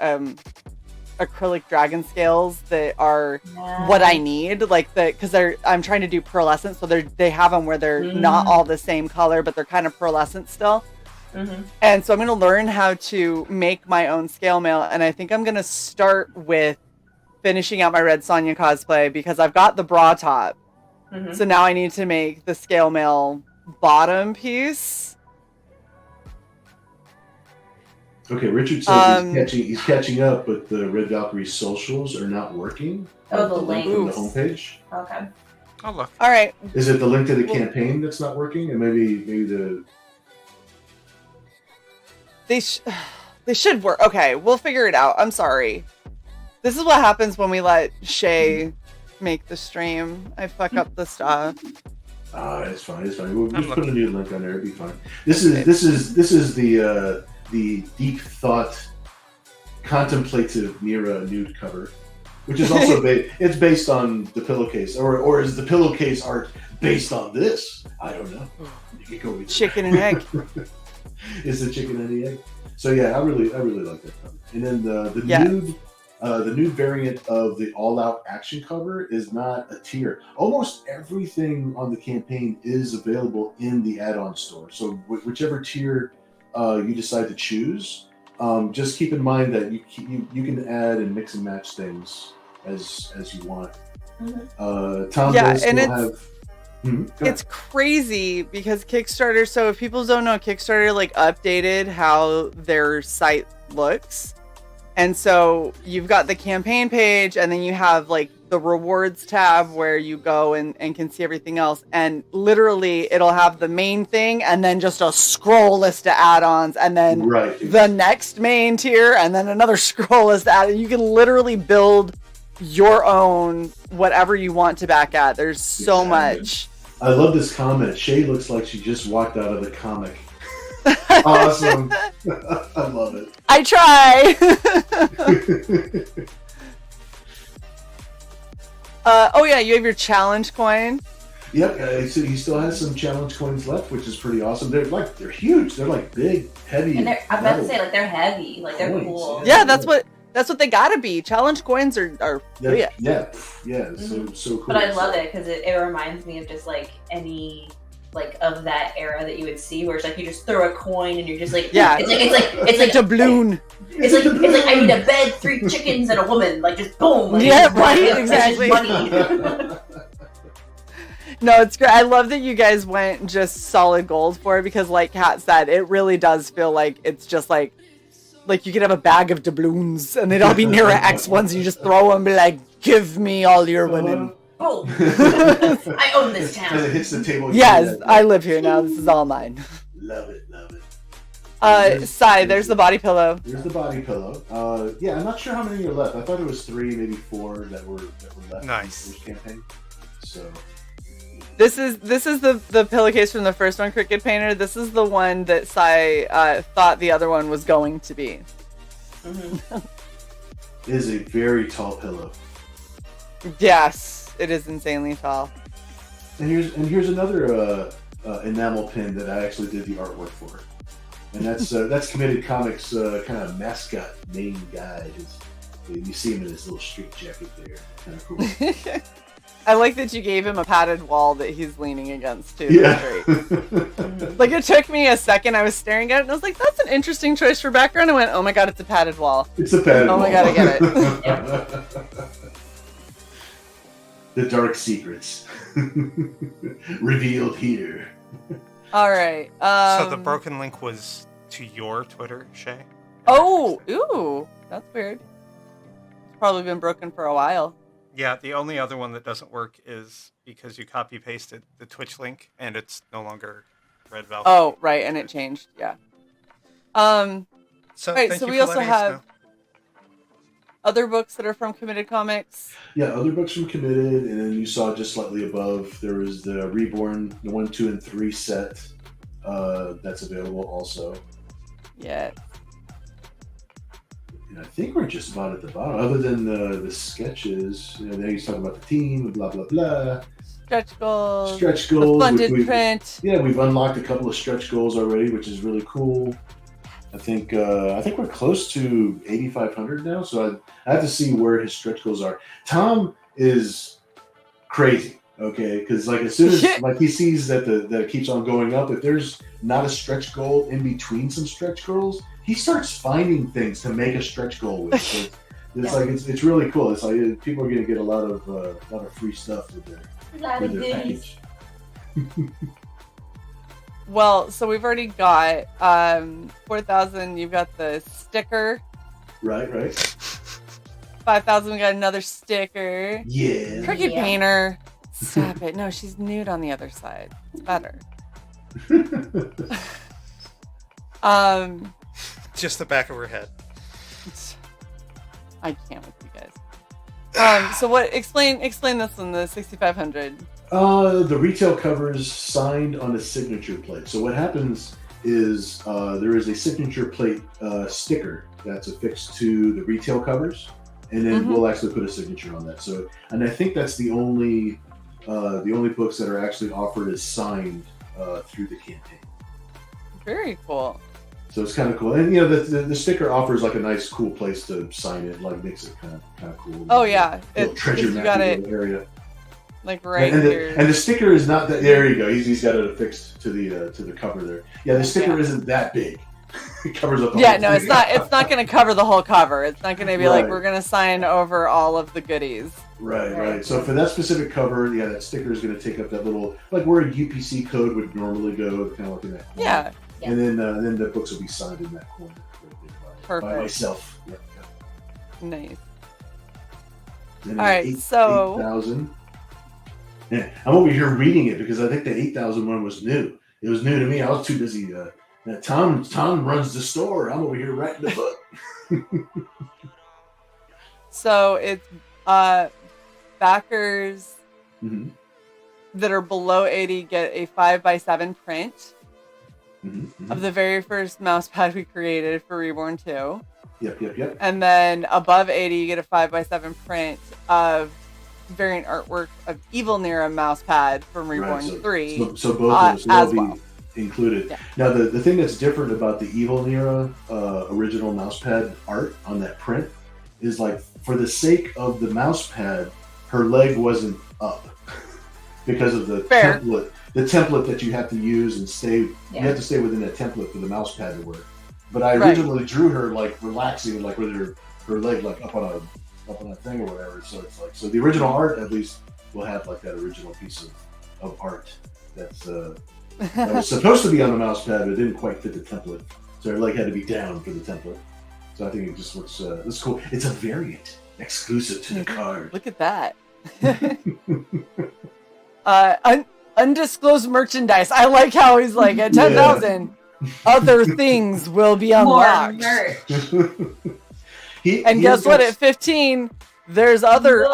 acrylic dragon scales that are what I need, like because I'm trying to do pearlescent, so they have them where they're not all the same color, but they're kind of pearlescent still. And so I'm going to learn how to make my own scale mail, and I think I'm going to start with finishing out my Red Sonja cosplay because I've got the bra top. So now I need to make the scale mail bottom piece. Okay, Richard says he's catching up, but the Red Valkyrie socials are not working. Oh, the link from the links. homepage. Okay. Oh look. All right. Is it the link to the campaign that's not working, and maybe the? They should work. Okay, we'll figure it out. I'm sorry. This is what happens when we let Shae make the stream. I fuck up the stuff. It's fine. We'll just I'm put a new link on there. It'll be fine. This is the deep thought, contemplative Nira nude cover, which is also it's based on the pillowcase, or is the pillowcase art based on this? I don't know. You can go with Chicken and egg. is the chicken and the egg. So yeah, I really like that cover. And then the nude variant of the All Out action cover is not a tier. Almost everything on the campaign is available in the add-on store. So whichever tier you decide to choose, just keep in mind that you can add and mix and match things as you want. Tom does still have. It's crazy because Kickstarter. So if people don't know, Kickstarter like updated how their site looks, and so you've got the campaign page, and then you have like the rewards tab where you go and can see everything else. And literally, it'll have the main thing, and then just a scroll list of add-ons, and then the next main tier, and then another scroll list of add-ons. You can literally build your own whatever you want to back at. There's so much. I love this comment. Shae looks like she just walked out of the comic. Awesome. I love it. I try. Oh yeah, you have your challenge coin. Yep, so he still has some challenge coins left, which is pretty awesome. They're huge. They're like big, heavy. And I'm about to say, like, they're heavy. Like, they're cool. Yeah, that's what they gotta be. Challenge coins are so cool. But I love it because it reminds me of just like any like of that era that you would see where it's like you just throw a coin and you're just like it's like doubloon. It's like I need a bed, 3 chickens, and a woman. Like just boom. Like, exactly. No, it's great. I love that you guys went just solid gold for it because, like Kat said, it really does feel like it's just like you could have a bag of doubloons and they'd all be Nira X ones. And you just throw them and be like, give me all your women. Oh, I own this town. And it hits the table. Yes, I live here now. This is all mine. Love it. Sai, there's the body pillow. There's the body pillow. I'm not sure how many are left. I thought it was 3, maybe 4 that were left. Nice. In the first campaign. So. This is the pillowcase from the first one, Cricket Painter. This is the one that Sai thought the other one was going to be. It is a very tall pillow. Yes, it is insanely tall. And here's another enamel pin that I actually did the artwork for, and that's Committed Comics kind of mascot main guy. You see him in his little street jacket there, kind of cool. I like that you gave him a padded wall that he's leaning against too. Yeah. Like it took me a second. I was staring at it and I was like, "That's an interesting choice for background." I went, "Oh my god, it's a padded wall." It's a padded wall. Oh my god, I get it. The dark secrets revealed here. All right. So the broken link was to your Twitter, Shae? Oh, ooh, that's weird. It's probably been broken for a while. Yeah, the only other one that doesn't work is because you copy pasted the Twitch link and it's no longer Red Valkyrie. Oh, right, and it changed. Yeah. So we also have other books that are from Committed Comics. Yeah, other books from Committed, and then you saw just slightly above there was the Reborn, the 1, 2, and 3 set that's available also. Yeah. And I think we're just about at the bottom, other than the sketches. There he's talking about the team, blah blah blah. Stretch goals. The funded print. Yeah, we've unlocked a couple of stretch goals already, which is really cool. I think we're close to 8,500 now, so I have to see where his stretch goals are. Tom is crazy, okay? Because like as soon as like he sees that it keeps on going up, if there's not a stretch goal in between some stretch goals, he starts finding things to make a stretch goal with. So it's really cool. It's like people are going to get a lot of free stuff with their package. Well, so we've already got 4,000. You've got the sticker. Right. 5,000. We got another sticker. Yeah. Cricket Painter. Stop it. No, she's nude on the other side. It's better. Just the back of her head. I can't with you guys. So what? Explain this one. The 6,500. The retail covers signed on a signature plate. So what happens is there is a signature plate sticker that's affixed to the retail covers, and then we'll actually put a signature on that. So, and I think that's the only books that are actually offered as signed through the campaign. Very cool. So it's kind of cool, and the sticker offers like a nice, cool place to sign it. Like makes it kind of cool. Oh yeah, treasure you got it area. like right and here. And the sticker is not that. There you go. He's got it affixed to the cover there. Yeah, the sticker isn't that big. It covers up. The whole No, thing. it's not going to cover the whole cover. It's not going to be like Right. we're going to sign over all of the goodies. Right. So for that specific cover, that sticker is going to take up that little, like where a UPC code would normally go, kind of like in that corner. Yeah. And then the books will be signed in that corner. Perfect. By myself. Yep. Nice. Then All right, so 8,000. Yeah, I'm over here reading it because I think the 8,000 one was new. It was new to me. I was too busy. Tom runs the store. I'm over here writing the book. So it's backers Mm-hmm. that are below 80 get a 5x7 print Mm-hmm. of the very first mouse pad we created for Reborn 2. Yep. And then above 80, you get a 5x7 print of variant artwork of Evil Nira mouse pad from Reborn 3. So both of those will be included. Yeah. Now, the thing that's different about the Evil Nira original mousepad art on that print is like, for the sake of the mousepad, her leg wasn't up because of the template. The template that you have to use and stay, you have to stay within that template for the mousepad to work. But I originally drew her like relaxing, like with her leg like up on a thing or whatever. So it's like, so the original art at least will have like that original piece of art that was supposed to be on the mousepad, but it didn't quite fit the template. So her leg had to be down for the template. So I think it just looks cool. It's a variant exclusive to the card. Look at that. Undisclosed merchandise. I like how he's like, at 10,000, other things will be unlocked. More merch. And guess what? At 15, there's other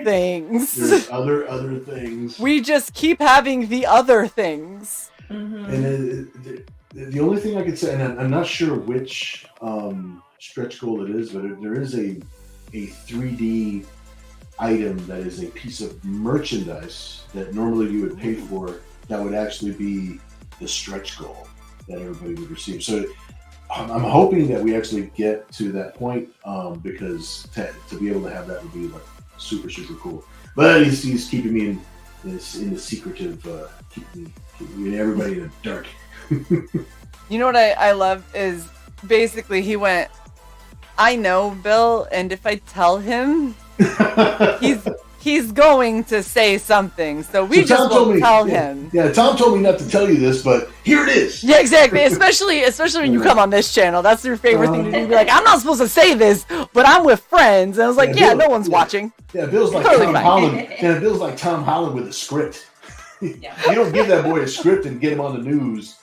things. There's other things. We just keep having the other things. Mm-hmm. And the only thing I could say, and I'm not sure which stretch goal it is, but there is a 3D item that is a piece of merchandise that normally you would pay for that would actually be the stretch goal that everybody would receive. So I'm hoping that we actually get to that point because to be able to have that would be like super cool. But he's keeping me in the secretive, keeping everybody in the dark. You know what I love is basically he went, I know Bill, and if I tell him, he's going to say something, so we just won't tell him. Yeah, Tom told me not to tell you this, but here it is. Yeah, exactly. Especially when you come on this channel, that's your favorite thing to do. Be like, I'm not supposed to say this, but I'm with friends, and I was like, yeah, no one's watching. Yeah, Bill's like totally Tom fine. Holland. Yeah, Bill's like Tom Holland with a script. Yeah. You don't give that boy a script and get him on the news.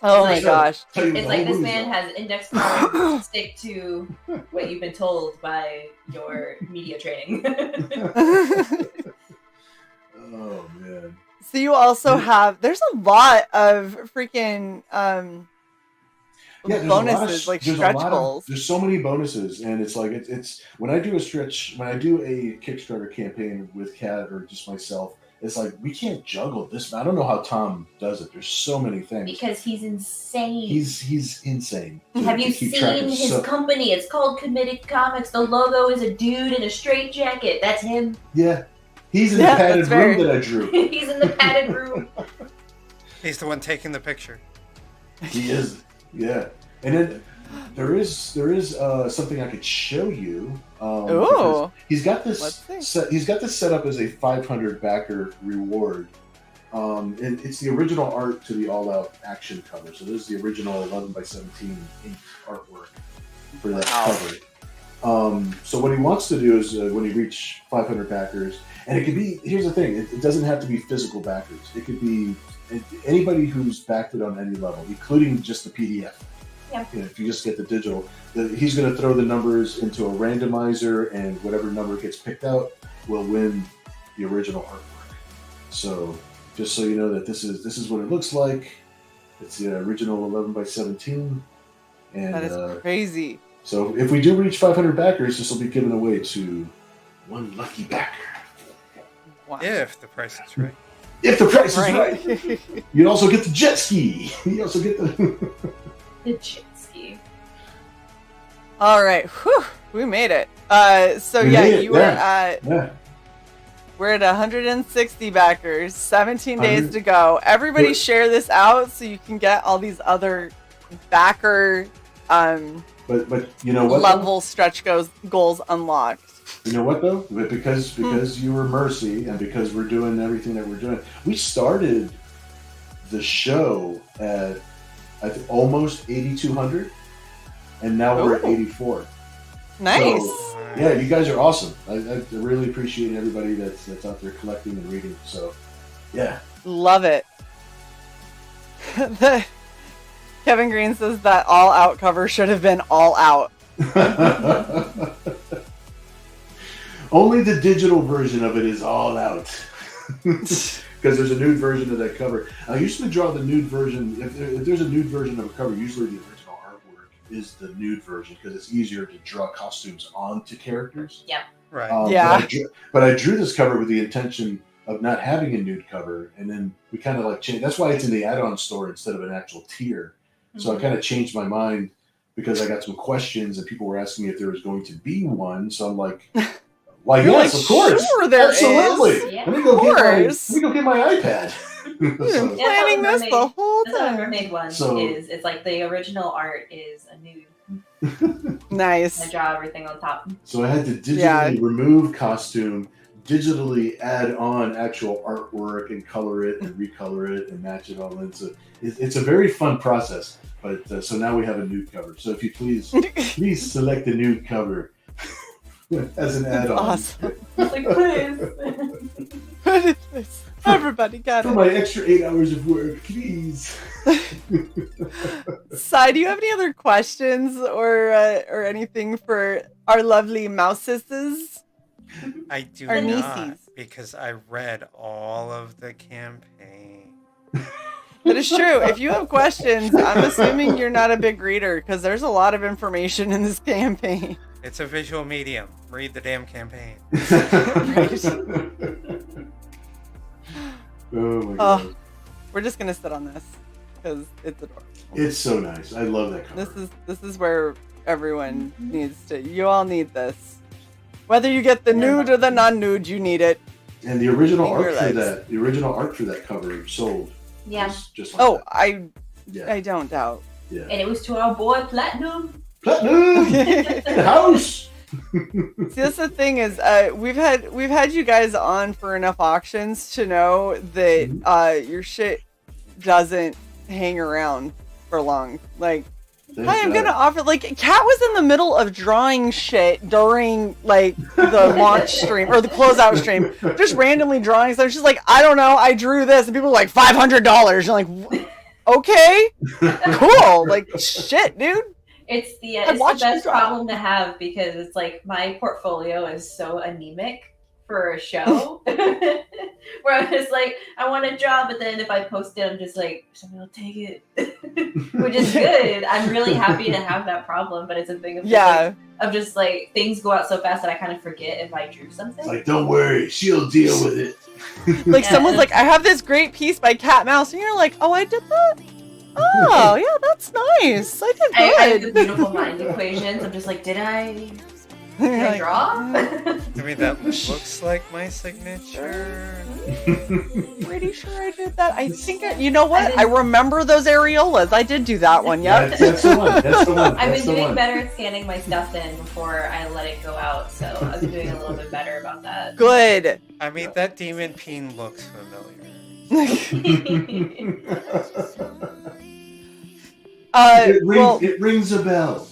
Oh my gosh. It's like this man has index cards. Stick to what you've been told by your media training. Oh man. So you also have, there's a lot of freaking there's bonuses, like stretch goals. There's so many bonuses, and it's like it's when I do a Kickstarter campaign with Kat or just myself, it's like we can't juggle this. I don't know how Tom does it. There's so many things Because he's insane. he's insane. Have you seen his company? It's called Committed Comics. The logo is a dude in a straitjacket. That's him. Yeah, he's in the padded room that I drew. He's in the padded room. He's the one taking the picture. He is, yeah. And then there is something I could show you. Ooh. He's got this. Let's see. He's got this set up as a 500 backer reward. And it's the original art to the All Out Action cover. So this is the original 11x17 ink artwork for that cover. So what he wants to do is when he reach 500 backers, and it could be. Here's the thing: it doesn't have to be physical backers. It could be anybody who's backed it on any level, including just the PDF. Yeah. If you just get the digital, he's going to throw the numbers into a randomizer, and whatever number gets picked out will win the original artwork. So, just so you know that this is what it looks like. It's the original 11x17, and That is crazy. So, if we do reach 500 backers, this will be given away to one lucky backer. Wow. If the price is right. If the price is right, you'd also get the jet ski. You also get the. The Chinsky. All right. Whew, we made it. So We yeah, made it, you were yeah. at Yeah. we're at 160 backers, 17 days 100 to go. Everybody Good. share this out so you can get all these other backer But you know what? level stretch goals unlocked. You know what though? But because you were Mercy and because we're doing everything that we're doing, we started the show at almost 8,200, and now we're at Ooh. 84. Nice. So, yeah, you guys are awesome. I really appreciate everybody that's out there collecting and reading. So, yeah. Love it. Kevin Green says that all out cover should have been all out. Only the digital version of it is all out. Because there's a nude version of that cover. I usually draw the nude version. If there's a nude version of a cover, usually the original artwork is the nude version because it's easier to draw costumes onto characters. Yeah. Right. Yeah. But I drew this cover with the intention of not having a nude cover, and then we kind of like changed. That's why it's in the add-on store instead of an actual tier. So I kind of changed my mind because I got some questions and people were asking me if there was going to be one. So I'm like, why, You're yes, like, of course. sure there Absolutely. is. Yeah. Let me go get my iPad. You've been So- planning this the whole That's what the time. mermaid one So- is. It's like the original art is a nude. I Nice. draw everything on top. So I had to digitally Yeah. remove costume, digitally add on actual artwork and color it and recolor it and match it all in. So it's a very fun process. But so now we have a nude cover. So if you please select the nude cover as an add-on. Awesome. It's like, please. What is this? Everybody got For it. my extra 8 hours of work, please. Sai, do you have any other questions or anything for our lovely mousesses? I do Our not, nieces. because I read all of the campaign. That is true. If you have questions, I'm assuming you're not a big reader because there's a lot of information in this campaign. It's a visual medium. Read the damn campaign. Oh my god. We're just gonna sit on this because it's adorable. It's so nice. I love that cover. This is where everyone needs to. You all need this. Whether you get the nude or the non-nude, you need it. And the original In your art for legs. that, the original art for that cover sold. Yeah. Just like Oh, that. Yeah. I don't doubt. Yeah. And it was to our boy Platinum. Platinum See, house. that's the thing is, we've had you guys on for enough auctions to know that your shit doesn't hang around for long. Like, Thank hi, I'm God. gonna offer. Like, Kat was in the middle of drawing shit during like the launch stream or the closeout stream, just randomly drawing stuff. She's like, I don't know, I drew this, and people are like $500. You're like, okay, cool. Like, shit, dude. It's the watched you best draw. problem to have because it's like my portfolio is so anemic for a show where I'm just like, I want to draw, but then if I post it, I'm just like, somebody will take it, which is good. I'm really happy to have that problem, but it's a thing of just like things go out so fast that I kind of forget if I drew something. Like, don't worry, she'll deal with it. Like, Yeah. someone's like, I have this great piece by Cat Mouse, and you're like, oh, I did that. Oh, yeah, that's nice. I did I have the good. beautiful mind equations. I'm just like, did I You're like, draw? I mean, that looks like my signature. Pretty sure I did that. I think you know what? I remember those areolas. I did do that one. Yep. That's the one. That's the one. I've That's been the doing one. better at scanning my stuff in before I let it go out, so I've been doing a little bit better about that. Good. I mean, that demon peen looks familiar. It rings a bell.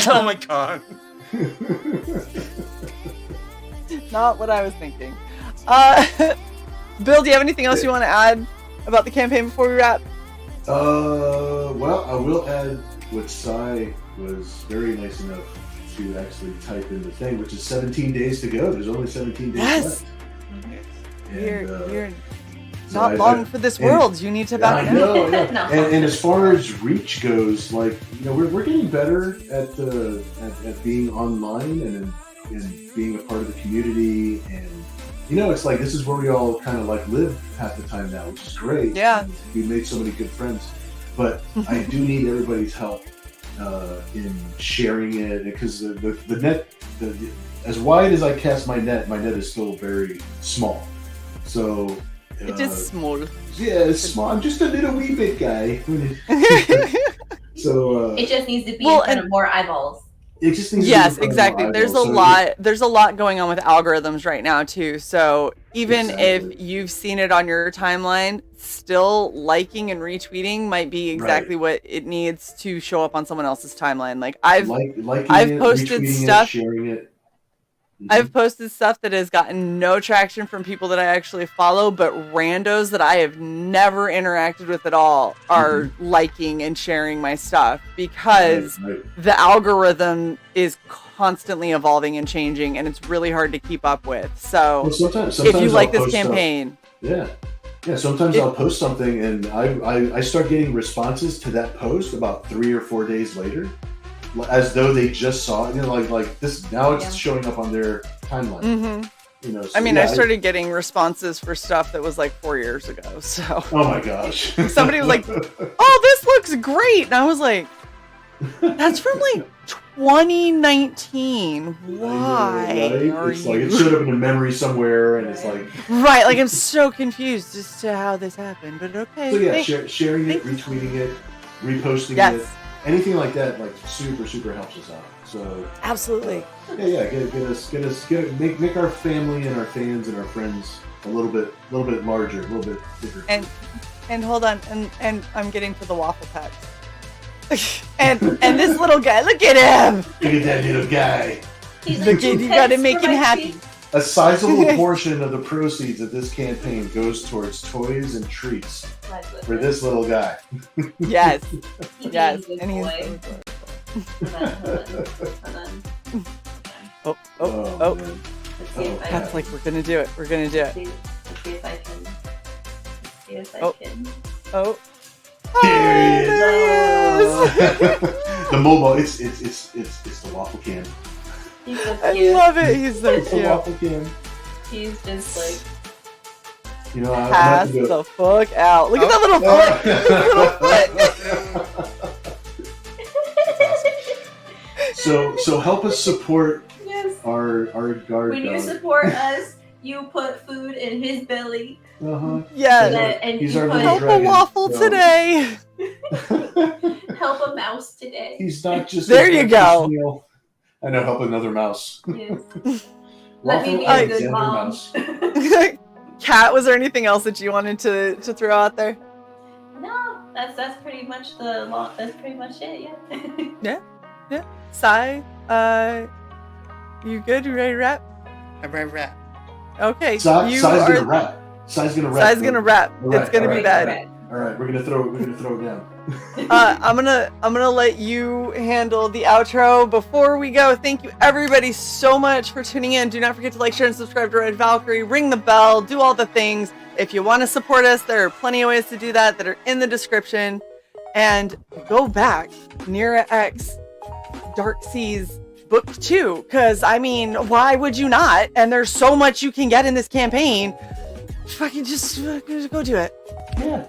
Oh my god. Not what I was thinking. Bill, do you have anything else you want to add about the campaign before we wrap? Well, I will add what Sai was very nice enough to actually type in the thing, which is 17 days to go. There's only 17 days Yes. left. You're so not I- long for this and- world. You need to I back down. know, yeah. No. And as far as reach goes, like, you know, we're getting better at being online and being a part of the community, and you know, it's like this is where we all kind of like live half the time now, which is great. Yeah. We made so many good friends. but I do need everybody's help in sharing it, because the net, as wide as I cast my net is still very small. So It is small. yeah, it's small. I'm just a little wee bit guy. So It just needs to be in front of more eyeballs. it just needs Yes, to be in front of exactly. my There's a eyeballs. So lot. There's a lot going on with algorithms right now too. So even Exactly. if you've seen it on your timeline, still liking and retweeting might be exactly what it needs to show up on someone else's timeline. Like I've I've posted stuff. sharing it. I've posted stuff that has gotten no traction from people that I actually follow, but randos that I have never interacted with at all are liking and sharing my stuff, because the algorithm is constantly evolving and changing, and it's really hard to keep up with. So Well, sometimes if you like I'll this post campaign, stuff. Yeah. Sometimes I'll post something and I start getting responses to that post about 3 or 4 days later, as though they just saw it. You know, like this now it's showing up on their timeline. You know, so, I mean, I started getting responses for stuff that was like 4 years ago. So oh my gosh, somebody was like, "Oh, this looks great," and I was like, "That's from like 2019. Why are It's you?" like it showed up in a memory somewhere, and it's like Right, like I'm so confused as to how this happened, but okay. so yeah, sharing it, retweeting it, reposting it, anything like that, like super helps us out. So absolutely, make our family and our fans and our friends a little bit larger, a little bit bigger. And hold on, and I'm getting to the waffle packs. and this little guy, look at him! Look at that little guy. Look, you gotta make him happy. A sizable portion of the proceeds of this campaign goes towards toys and treats for this little guy. Yes. Yes. And he's oh. Man. That's like, we're gonna do it. We're gonna do it. Let's see if I can. Oh. There There he is. The mobile, it's the waffle can. He's so I cute. love it. He's so It's the cute. waffle can. He's just like. You know, I'm Pass not the fuck out. Look at that little foot. Little foot. So help us support Yes. our guard When you dog. support us, you put food in his belly. Yes. And He's you our put little Help a dragon, waffle so- today. help a mouse today. He's not just There a you breakfast go. meal. I know, help another mouse. Yes. Let me be Waffle a and good the other mom. mouse. Kat, was there anything else that you wanted to throw out there? No, that's pretty much that's pretty much it. Yeah. Sai, you good? You ready to wrap? I'm ready to wrap. Okay. Sai's you gonna are. rap. Sai's gonna rap. Sai's gonna rap. Alright, It's gonna be alright. bad. All right, we're gonna throw it down. I'm gonna let you handle the outro. Before we go, thank you everybody so much for tuning in. Do not forget to like, share, and subscribe to Red Valkyrie. Ring the bell. Do all the things. If you want to support us, there are plenty of ways to do that are in the description. And go back, Nira X, Dark Seas Book 2, because I mean, why would you not? And there's so much you can get in this campaign. Fucking just go do it. Yeah.